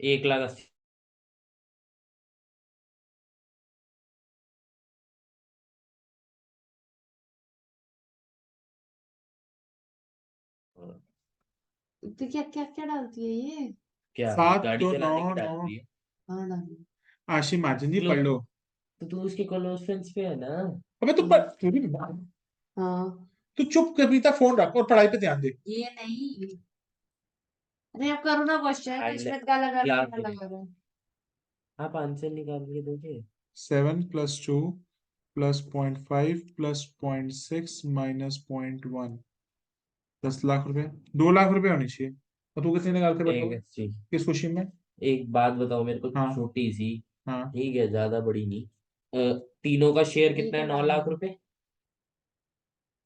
[SPEAKER 2] 1,80,000।
[SPEAKER 3] तो क्या क्या क्या डालती है ये।
[SPEAKER 2] क्या?
[SPEAKER 1] सात
[SPEAKER 2] गाड़ी
[SPEAKER 1] तो नौ
[SPEAKER 2] चलाने की डाल
[SPEAKER 1] नौ
[SPEAKER 2] रही है।
[SPEAKER 3] हाँ डाली।
[SPEAKER 1] आशी महाजन जी
[SPEAKER 2] क्लो
[SPEAKER 1] पढ़ लो।
[SPEAKER 2] तो तू उसके क्लोज फ्रेंड्स पे है ना।
[SPEAKER 1] अबे
[SPEAKER 3] हाँ
[SPEAKER 1] तू चुप कविता, फोन रख और पढ़ाई पे ध्यान दे।
[SPEAKER 3] ये नहीं। अरे अब करो ना क्वेश्चन, इसमें गाला गाला
[SPEAKER 2] क्लास
[SPEAKER 3] गाला
[SPEAKER 2] में
[SPEAKER 3] गाला।
[SPEAKER 2] आप आंसर निकाल के दोगे।
[SPEAKER 1] 7 + 2 + 0.5 + 0.6 - 0.1। 10 लाख रुपए, 2 लाख रुपए होनी चाहिए। और तू कितने निकाल के बैठा
[SPEAKER 2] एक
[SPEAKER 1] हुआ?
[SPEAKER 2] अच्छी
[SPEAKER 1] किस खुशी में?
[SPEAKER 2] एक बात बताओ मेरे को,
[SPEAKER 1] हाँ
[SPEAKER 2] छोटी सी।
[SPEAKER 1] हाँ।
[SPEAKER 2] ठीक है, ज्यादा बड़ी नहीं। तीनों का शेयर
[SPEAKER 3] ये
[SPEAKER 2] कितना
[SPEAKER 3] क्या
[SPEAKER 2] है? 9 लाख रुपए।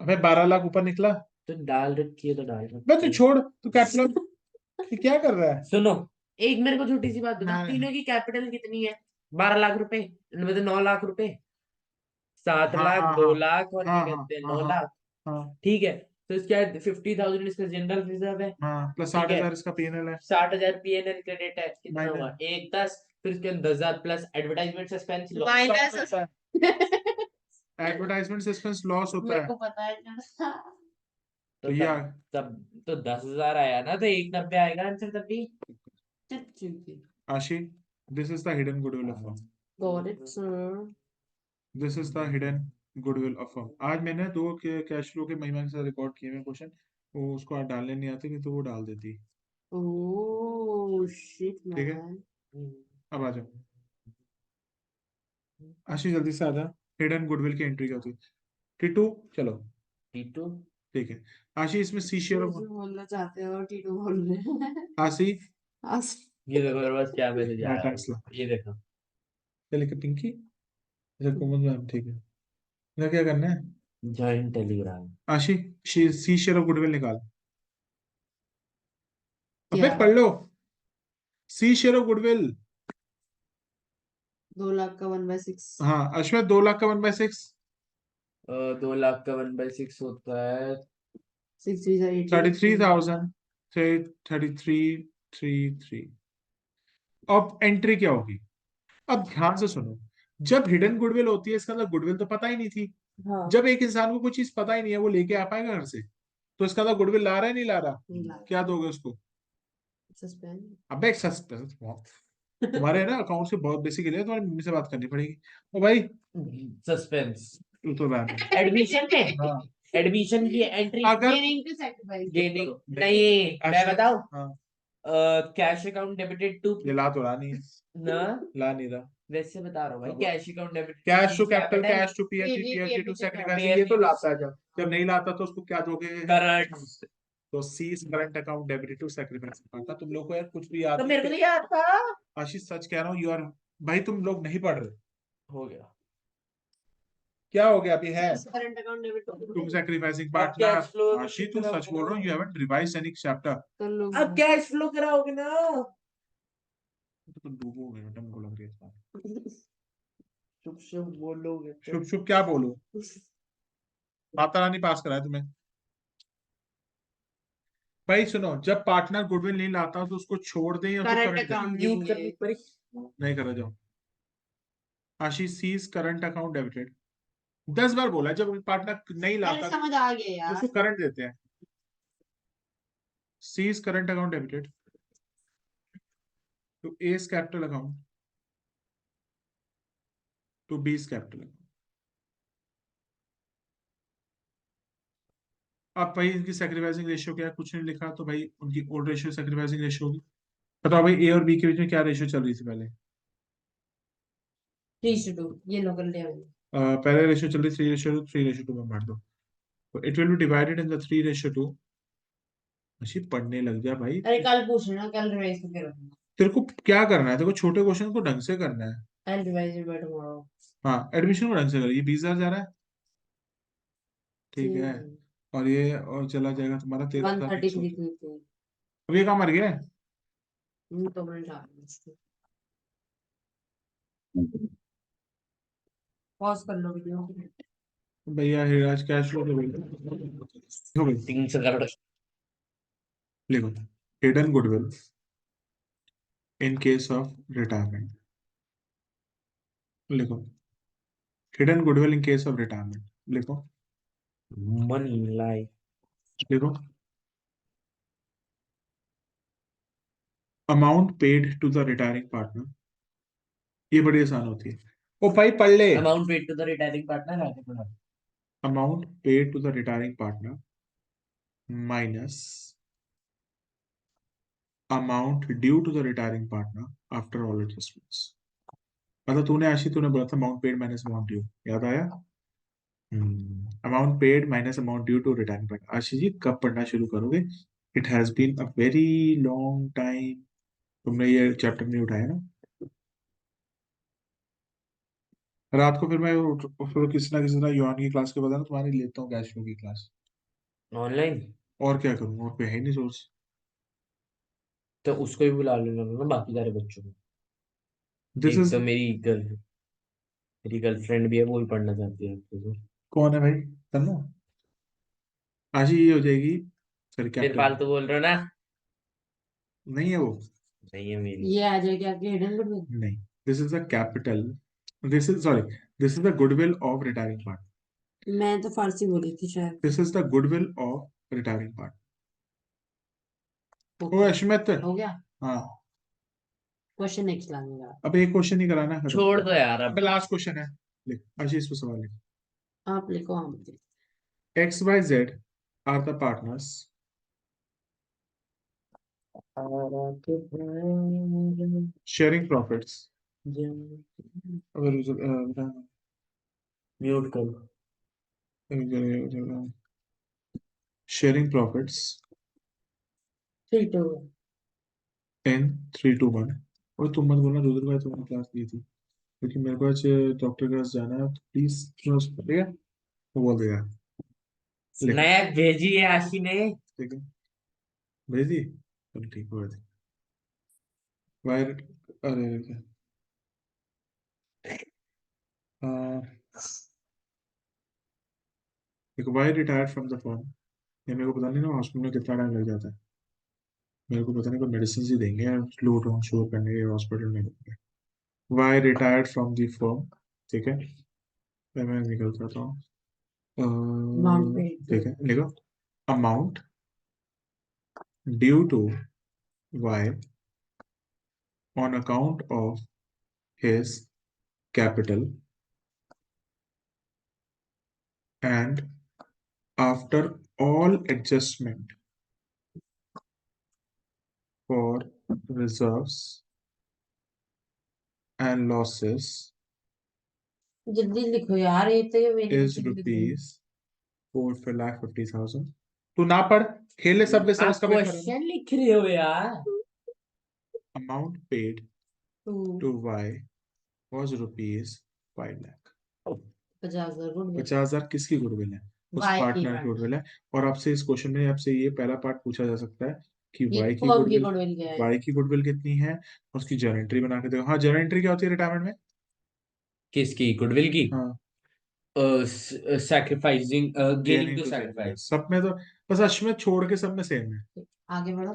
[SPEAKER 1] अबे 12 लाख ऊपर निकला।
[SPEAKER 2] तो डाल रखी है तो डाल
[SPEAKER 1] बे तू
[SPEAKER 2] रखी है।
[SPEAKER 1] छोड़, तू कैपिटल क्या कर रहा है?
[SPEAKER 2] सुनो, एक मेरे को छोटी सी बात बता,
[SPEAKER 1] हाँ
[SPEAKER 2] तीनों की कैपिटल कितनी है? 12 लाख रुपए, मतलब 9 लाख रुपए। 7 लाख,
[SPEAKER 1] हाँ हाँ
[SPEAKER 2] 2 लाख और क्या
[SPEAKER 1] हाँ हाँ
[SPEAKER 2] कहते हैं,
[SPEAKER 1] हाँ
[SPEAKER 2] 9 लाख।
[SPEAKER 1] हाँ
[SPEAKER 2] ठीक है। तो इसका 50,000 इसका जनरल रिजर्व है।
[SPEAKER 1] हाँ, प्लस
[SPEAKER 2] ठीक
[SPEAKER 1] साठ
[SPEAKER 2] है।
[SPEAKER 1] हजार इसका पीएनएल है।
[SPEAKER 2] 60,000 पीएनएल क्रेडिट है, कितना
[SPEAKER 1] माइनस,
[SPEAKER 2] हुआ? 1,10। फिर इसके 10,000 plus advertisement suspense loss.
[SPEAKER 3] Minus.
[SPEAKER 1] Advertisement suspense loss होता
[SPEAKER 3] मेरे
[SPEAKER 1] है।
[SPEAKER 3] को पता है।
[SPEAKER 2] तो
[SPEAKER 1] ये
[SPEAKER 2] तब तो 10,000 आया ना, तो 190 आएगा आंसर तब भी।
[SPEAKER 1] आशी, this is the hidden goodwill of firm.
[SPEAKER 3] Got it, sir.
[SPEAKER 1] This is the hidden goodwill of firm. आज मैंने दो कैश फ्लो के महिमा के साथ रिकॉर्ड किए हुए क्वेश्चन, वो उसको आज डालने नहीं आते, नहीं तो वो डाल देती।
[SPEAKER 3] Oh shit,
[SPEAKER 1] ठीक है,
[SPEAKER 3] man.
[SPEAKER 1] अब आ जाओ आशी, जल्दी से आ जा। हिडन गुडविल की एंट्री क्या होती है? टीटू, चलो
[SPEAKER 2] टीटू।
[SPEAKER 1] ठीक है। आशी, इसमें सी शेयर ऑफ
[SPEAKER 3] टीटू बोलना चाहते हो, टीटू बोल रहे हैं।
[SPEAKER 1] आशी,
[SPEAKER 2] ये देखो मेरे पास क्या मैसेज
[SPEAKER 1] मैं
[SPEAKER 2] आया
[SPEAKER 1] टैक्स ला,
[SPEAKER 2] है, ये देखो।
[SPEAKER 1] चले के पिंकी, इधर कोमल मैम, ठीक है। इधर क्या करना है?
[SPEAKER 2] Join Telegram.
[SPEAKER 1] आशी, सी शेयर ऑफ गुडविल निकाल। अबे
[SPEAKER 3] क्या?
[SPEAKER 1] पढ़ लो, C share of goodwill.
[SPEAKER 3] 2 lakh का 1/6।
[SPEAKER 1] हाँ अश्वथ, 2 लाख का 1/6,
[SPEAKER 2] 2 लाख का 1/6 होता है
[SPEAKER 3] 6 3 18।
[SPEAKER 1] 33,000, 33,333। अब एंट्री क्या होगी? अब ध्यान से सुनो, जब हिडन गुडविल होती है इसका मतलब गुडविल तो पता ही नहीं थी।
[SPEAKER 3] हाँ।
[SPEAKER 1] जब एक इंसान को कोई चीज पता ही नहीं है, वो लेके आ पाएगा घर से? तो इसका मतलब गुडविल ला रहा है, नहीं ला रहा?
[SPEAKER 3] नहीं ला।
[SPEAKER 1] क्या दोगे उसको?
[SPEAKER 3] सस्पेंड।
[SPEAKER 1] अबे सस्पेंस, तुम्हारे ना अकाउंट से बहुत बेसिक है, तुम्हारी मम्मी से बात करनी पड़ेगी। ओ भाई,
[SPEAKER 2] सस्पेंस।
[SPEAKER 1] तू तो बैन है।
[SPEAKER 2] एडमिशन पे,
[SPEAKER 1] हाँ,
[SPEAKER 2] एडमिशन की एंट्री।
[SPEAKER 1] अगर
[SPEAKER 3] गेनिंग टू सैक्रिफाइस।
[SPEAKER 2] गेनिंग नहीं, मैं
[SPEAKER 1] अच्छा,
[SPEAKER 2] बताऊं।
[SPEAKER 1] हाँ,
[SPEAKER 2] कैश अकाउंट डेबिटेड टू
[SPEAKER 1] ये ला तो रहा नहीं है,
[SPEAKER 2] ना,
[SPEAKER 1] ला नहीं रहा।
[SPEAKER 2] वैसे बता रहा हूँ भाई,
[SPEAKER 1] अब
[SPEAKER 2] cash account debited
[SPEAKER 1] cash to capital, cash to PFT,
[SPEAKER 3] PV
[SPEAKER 1] PFT to
[SPEAKER 3] PFT
[SPEAKER 1] sacrificing, ये तो लाता है। जब नहीं लाता तो उसको क्या दोगे?
[SPEAKER 2] करंट।
[SPEAKER 1] तो C's current account debit to sacrifice. तुम लोग को यार कुछ भी याद
[SPEAKER 2] तो
[SPEAKER 1] नहीं
[SPEAKER 2] मेरे को तो याद था।
[SPEAKER 1] आशीष, सच कह रहा हूँ, यू आर, भाई तुम लोग नहीं पढ़ रहे।
[SPEAKER 2] हो गया।
[SPEAKER 1] क्या हो गया अभी है?
[SPEAKER 3] Current account debit
[SPEAKER 1] to sacrificing
[SPEAKER 2] अब कैश
[SPEAKER 1] पार्टनर।
[SPEAKER 2] फ्लो
[SPEAKER 1] आशीष तुम सच बोल रहे हो, you haven't revised any chapter.
[SPEAKER 3] कर लो।
[SPEAKER 2] अब कैश फ्लो कराओगे ना।
[SPEAKER 1] तो तुम डूबोगे बेटा, मुझको लग रही है इस बार।
[SPEAKER 2] शुभ शुभ बोलोगे तो।
[SPEAKER 1] शुभ शुभ क्या बोलो? माता रानी पास कराए तुम्हें। भाई सुनो, जब पार्टनर गुडविल नहीं लाता तो उसको छोड़ दें या उसको
[SPEAKER 3] करंट
[SPEAKER 1] करंट
[SPEAKER 3] अकाउंट
[SPEAKER 2] म्यूट करनी पड़ी।
[SPEAKER 1] नहीं करा जाओ। आशीष, सीज करंट अकाउंट डेबिटेड, 10 बार बोला है, जब पार्टनर नहीं
[SPEAKER 3] पहले
[SPEAKER 1] लाता
[SPEAKER 3] समझ आ गया
[SPEAKER 1] तो
[SPEAKER 3] यार।
[SPEAKER 1] उसको करंट देते हैं। C's current account debited to A's capital account to B's capital account. अब भाई इनकी सैक्रिफाइसिंग रेशियो क्या है? कुछ नहीं लिखा, तो भाई उनकी ओल्ड रेशियो सैक्रिफाइसिंग रेशियो होगी। बताओ भाई, ए और बी के बीच में क्या रेशियो चल रही थी पहले?
[SPEAKER 3] 3:2 ये लो कर लिया मैंने।
[SPEAKER 1] पहले रेशियो चल रही 3:2, 3:2 में बांट दो, तो it will be divided in the 3:2। अच्छी पढ़ने लग जा भाई।
[SPEAKER 3] अरे कल पूछना, कल रिवाइज करके रखना।
[SPEAKER 1] तेरे को क्या करना है? तेरे को छोटे क्वेश्चन को ढंग से करना है।
[SPEAKER 3] I revise it by tomorrow.
[SPEAKER 1] हाँ, एडमिशन को ढंग से कर। ये 20,000 जा रहा है, ठीक है। और ये और चला जाएगा तुम्हारा 13,100।
[SPEAKER 3] 133 थी।
[SPEAKER 1] अब ये कहाँ मर गया है?
[SPEAKER 3] तो मैंने डाल पॉज कर लो वीडियो।
[SPEAKER 1] भैया हिराज कैश फ्लो हो गई।
[SPEAKER 2] 300 करोड़।
[SPEAKER 1] लिखो, hidden goodwill in case of retirement. लिखो, hidden goodwill in case of retirement. लिखो,
[SPEAKER 2] मनी लाई।
[SPEAKER 1] लिखो, amount paid to the retiring partner. ये बड़ी आसान होती है, ओ भाई पढ़ ले।
[SPEAKER 2] Amount paid to the retiring partner आगे बढ़ा।
[SPEAKER 1] Amount paid to the retiring partner minus amount due to the retiring partner after all adjustments. मतलब तूने आशी, तूने बोला था amount paid minus amount due, याद आया? Amount paid minus amount due to retiring partner. Ashi ji कब पढ़ना शुरू करोगे? It has been a very long time, तुमने ये चैप्टर नहीं उठाया ना। रात को फिर मैं फिर किसी ना युआन की क्लास के बाद ना तुम्हारी लेता हूँ कैश फ्लो की क्लास।
[SPEAKER 2] ऑनलाइन।
[SPEAKER 1] और क्या करूँ, और कोई है ही नहीं सोर्स।
[SPEAKER 2] तो उसको भी बुला लेना ना, बाकी सारे बच्चों को।
[SPEAKER 1] दिस
[SPEAKER 2] एक
[SPEAKER 1] इज,
[SPEAKER 2] तो मेरी गर्लफ्रेंड भी है, वो भी पढ़ना चाहती है तो।
[SPEAKER 1] कौन है भाई? तन्नू। आज ही ये हो जाएगी, सॉरी
[SPEAKER 2] फिर
[SPEAKER 1] कैपिटल,
[SPEAKER 2] फालतू बोल रहे हो ना।
[SPEAKER 1] नहीं है वो,
[SPEAKER 2] नहीं है मेरी।
[SPEAKER 3] ये आ जाएगा आपके हिडन गुडविल।
[SPEAKER 1] नहीं। This is the capital, this is sorry, this is the goodwill of retiring part.
[SPEAKER 3] मैं तो फारसी बोली थी शायद।
[SPEAKER 1] This is the goodwill of retiring part. Oh
[SPEAKER 2] okay
[SPEAKER 1] Ashmit,
[SPEAKER 2] हो गया।
[SPEAKER 1] हाँ
[SPEAKER 2] क्वेश्चन नेक्स्ट लाऊंगा।
[SPEAKER 1] अब एक क्वेश्चन ही कराना है,
[SPEAKER 2] छोड़ दो यार अब।
[SPEAKER 1] अबे लास्ट क्वेश्चन है, लिख आशीष पे सवाल लिख।
[SPEAKER 2] आप लिखो हम लिखो।
[SPEAKER 1] X Y Z are the partners sharing profits.
[SPEAKER 2] Mute कर।
[SPEAKER 1] शेयरिंग प्रॉफिट्स
[SPEAKER 2] ठीक है।
[SPEAKER 1] इन 3 to 1। और तुम मत बोलना रुद्र भाई तुमने क्लास ली थी, क्योंकि मेरे को आज डॉक्टर के पास जाना है, तो प्लीज ठीक है, वो बोल देगा। लिख,
[SPEAKER 2] नया भेजी है आशी ने।
[SPEAKER 1] ठीक है, भेज दी, चलो ठीक हो गया। वायर, अरे क्या, देखो Y retired from the firm, ये मेरे को पता नहीं ना हॉस्पिटल में कितना टाइम लग जाता है, मेरे को पता नहीं कोई मेडिसिन ही देंगे फ्लू डाउन शो करने के हॉस्पिटल में। Y retired from the firm, ठीक है, फिर मैं निकल जाता हूँ।
[SPEAKER 2] Amount paid to-
[SPEAKER 1] ठीक है, लिखो amount due to Y on account of his capital and after all adjustment for reserves and losses
[SPEAKER 2] जल्दी लिखो यार, ये तो मेरी
[SPEAKER 1] is rupees 4,50,000। तू ना पढ़, खेले सब में
[SPEAKER 2] आप
[SPEAKER 1] का भी करो।
[SPEAKER 2] क्वेश्चन लिख रहे हो यार।
[SPEAKER 1] Amount paid
[SPEAKER 2] to
[SPEAKER 1] to Y was rupees 5 lakh।
[SPEAKER 2] 50,000 good
[SPEAKER 1] 50,000 किसकी गुडविल है? उस
[SPEAKER 2] वाई की
[SPEAKER 1] पार्टनर की गुडविल है। और आपसे इस क्वेश्चन में आपसे ये पहला पार्ट पूछा जा सकता है कि
[SPEAKER 2] ये
[SPEAKER 1] वाई की
[SPEAKER 2] फर्म की
[SPEAKER 1] गुडविल,
[SPEAKER 2] गुडविल क्या है?
[SPEAKER 1] वाई की गुडविल कितनी है, और उसकी जर्नल एंट्री बना के देखो। हाँ जर्नल एंट्री क्या होती है रिटायरमेंट में?
[SPEAKER 2] किसकी गुडविल की?
[SPEAKER 1] हाँ,
[SPEAKER 2] sacrificing gaining
[SPEAKER 1] gaining
[SPEAKER 2] to
[SPEAKER 1] to
[SPEAKER 2] sacrifice.
[SPEAKER 1] Sacrifice, सब में तो बस अश्वमेध छोड़ के सब में सेम है।
[SPEAKER 2] आगे बढ़ो।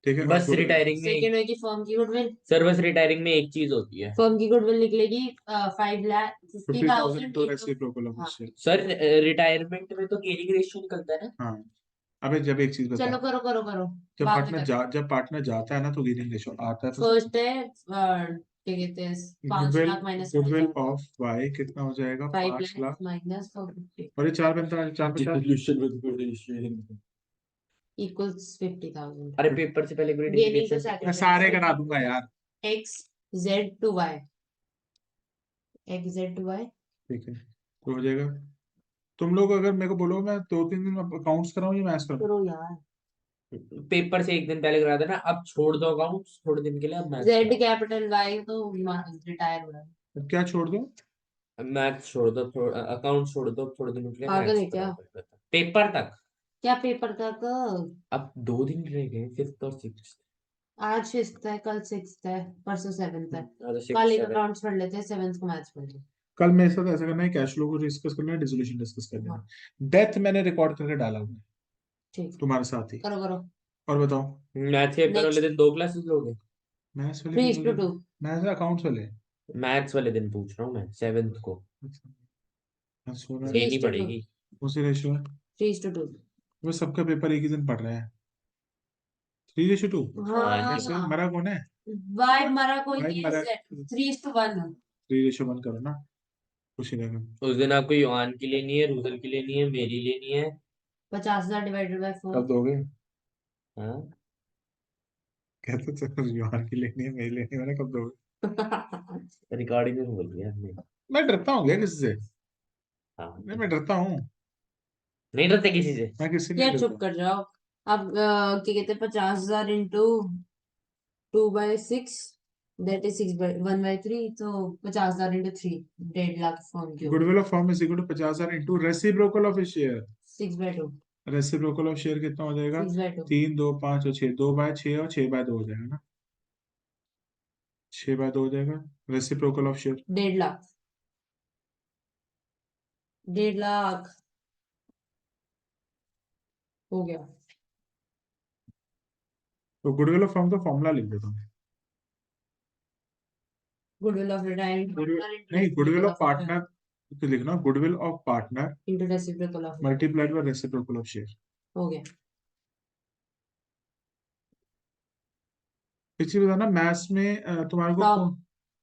[SPEAKER 1] ठीक है,
[SPEAKER 2] बस
[SPEAKER 1] गुड,
[SPEAKER 2] रिटायरिंग में सेकेंड है कि फर्म की गुडविल। सर बस रिटायरिंग में एक चीज होती है, फर्म की गुडविल निकलेगी
[SPEAKER 1] 50,000 टू
[SPEAKER 2] 5,50,000
[SPEAKER 1] रेसिप्रोकल ऑफ
[SPEAKER 2] हाँ
[SPEAKER 1] शेयर।
[SPEAKER 2] सर रिटायरमेंट में तो गेनिंग रेशियो निकलता है ना।
[SPEAKER 1] हाँ, अबे जब एक चीज बता,
[SPEAKER 2] चलो करो करो करो।
[SPEAKER 1] जब
[SPEAKER 2] बाद में
[SPEAKER 1] पार्टनर
[SPEAKER 2] करते
[SPEAKER 1] जब पार्टनर जाता है ना तो गेनिंग रेशियो आता है, तो
[SPEAKER 2] फर्स्ट है क्या कहते हैं 5
[SPEAKER 1] goodwill,
[SPEAKER 2] lakh minus
[SPEAKER 1] goodwill of Y कितना हो जाएगा?
[SPEAKER 2] 5
[SPEAKER 1] 5
[SPEAKER 2] लाख
[SPEAKER 1] लाख।
[SPEAKER 2] माइनस 450
[SPEAKER 1] और ये चार बनता है, चार बचा
[SPEAKER 2] इक्वल्स 50,000। अरे पेपर से पहले ग्रेड गेनिंग टू
[SPEAKER 1] मैं
[SPEAKER 2] सैक्रिफाइस
[SPEAKER 1] सारे करा दूंगा यार।
[SPEAKER 2] X Z to Y, X Z to Y.
[SPEAKER 1] ठीक है, तो हो जाएगा। तुम लोग अगर मेरे को बोलो मैं 2-3 दिन अकाउंट्स कराऊं या मैथ्स कराऊं?
[SPEAKER 2] करो यार, पेपर से एक दिन पहले करा देना, अब छोड़ दो अकाउंट्स थोड़े दिन के लिए, अब मैथ्स जेड कैपिटल वाई तो रिटायर हो रहा है।
[SPEAKER 1] अब क्या छोड़ दो?
[SPEAKER 2] मैथ्स छोड़ दो, अकाउंट छोड़ दो थोड़े दिन के लिए, पागल है क्या? पेपर तक, क्या पेपर तक? अब 2 दिन रह गए, फिफ्थ और सिक्स्थ। आज फिफ्थ है, कल सिक्स्थ है, परसों सेवेंथ है। कल एक अकाउंट्स पढ़ लेते हैं, सेवेंथ को मैथ्स पढ़ लेते हैं।
[SPEAKER 1] कल मेरे साथ ऐसा करना है, कैश फ्लो को डिस्कस करना है, डिसोल्यूशन डिस्कस करना है। डेथ मैंने रिकॉर्ड करके डाला हुआ है
[SPEAKER 2] ठीक,
[SPEAKER 1] तुम्हारे साथ ही।
[SPEAKER 2] करो करो।
[SPEAKER 1] और बताओ,
[SPEAKER 2] मैथ्स के पेपर वाले दिन 2 क्लासेस लोगे?
[SPEAKER 1] मैथ्स वाले
[SPEAKER 2] 3 to 2
[SPEAKER 1] मैथ्स अकाउंट्स वाले?
[SPEAKER 2] मैथ्स वाले दिन पूछ रहा हूँ मैं, सेवेंथ को
[SPEAKER 1] मैथ्स हो रहा है,
[SPEAKER 2] लेनी पड़ेगी।
[SPEAKER 1] कौन सी रेशियो है?
[SPEAKER 2] 3 to 2।
[SPEAKER 1] वो सबका पेपर एक ही दिन पढ़ रहे हैं। 3:2।
[SPEAKER 2] हाँ
[SPEAKER 1] इससे मरा कौन है?
[SPEAKER 2] वाई मरा कोई
[SPEAKER 1] भाई
[SPEAKER 2] नहीं
[SPEAKER 1] मरा,
[SPEAKER 2] है, 3:1।
[SPEAKER 1] 3:1 करो ना, खुशी रहेगा।
[SPEAKER 2] उस दिन आपको योहान की लेनी है, रूदल की लेनी है, मेरी लेनी है। 50,000 डिवाइडेड बाय
[SPEAKER 1] कब
[SPEAKER 2] 4।
[SPEAKER 1] दोगे?
[SPEAKER 2] हाँ
[SPEAKER 1] कहते तो युवान की लेनी है, मेरी लेनी है, मैंने कब दोगे?
[SPEAKER 2] रिकॉर्डिंग में बोल दिया हमने।
[SPEAKER 1] मैं डरता हूँ क्या किसी से?
[SPEAKER 2] हाँ
[SPEAKER 1] नहीं, मैं डरता हूँ,
[SPEAKER 2] नहीं डरते किसी से।
[SPEAKER 1] मैं किसी नहीं
[SPEAKER 2] यार
[SPEAKER 1] डरता।
[SPEAKER 2] चुप कर जाओ। अब क्या कहते हैं 50,000 इंटू 2/6, दैट इज 1/3, तो 50,000 इंटू 3, 1.5 लाख फॉर्म की होगी।
[SPEAKER 1] Goodwill of firm is equal to 50,000 into reciprocal of share.
[SPEAKER 2] 6/2,
[SPEAKER 1] reciprocal of share कितना हो जाएगा?
[SPEAKER 2] 6/2,
[SPEAKER 1] 3, 2, 5 और 6, 2/6 और 6/2 हो जाएगा ना, 6/2 हो जाएगा reciprocal of share.
[SPEAKER 2] 1.5 lakh, 1.5 lakh हो गया।
[SPEAKER 1] तो गुडविल ऑफ फर्म का फॉर्मूला लिख देता हूँ।
[SPEAKER 2] गुडविल ऑफ रिटायरिंग
[SPEAKER 1] नहीं, गुडविल ऑफ पार्टनर तो लिखना, goodwill of partner
[SPEAKER 2] into reciprocal of
[SPEAKER 1] multiplied by reciprocal of share.
[SPEAKER 2] हो गया।
[SPEAKER 1] पिछली बताना मैथ्स में तुम्हारे को
[SPEAKER 2] टॉप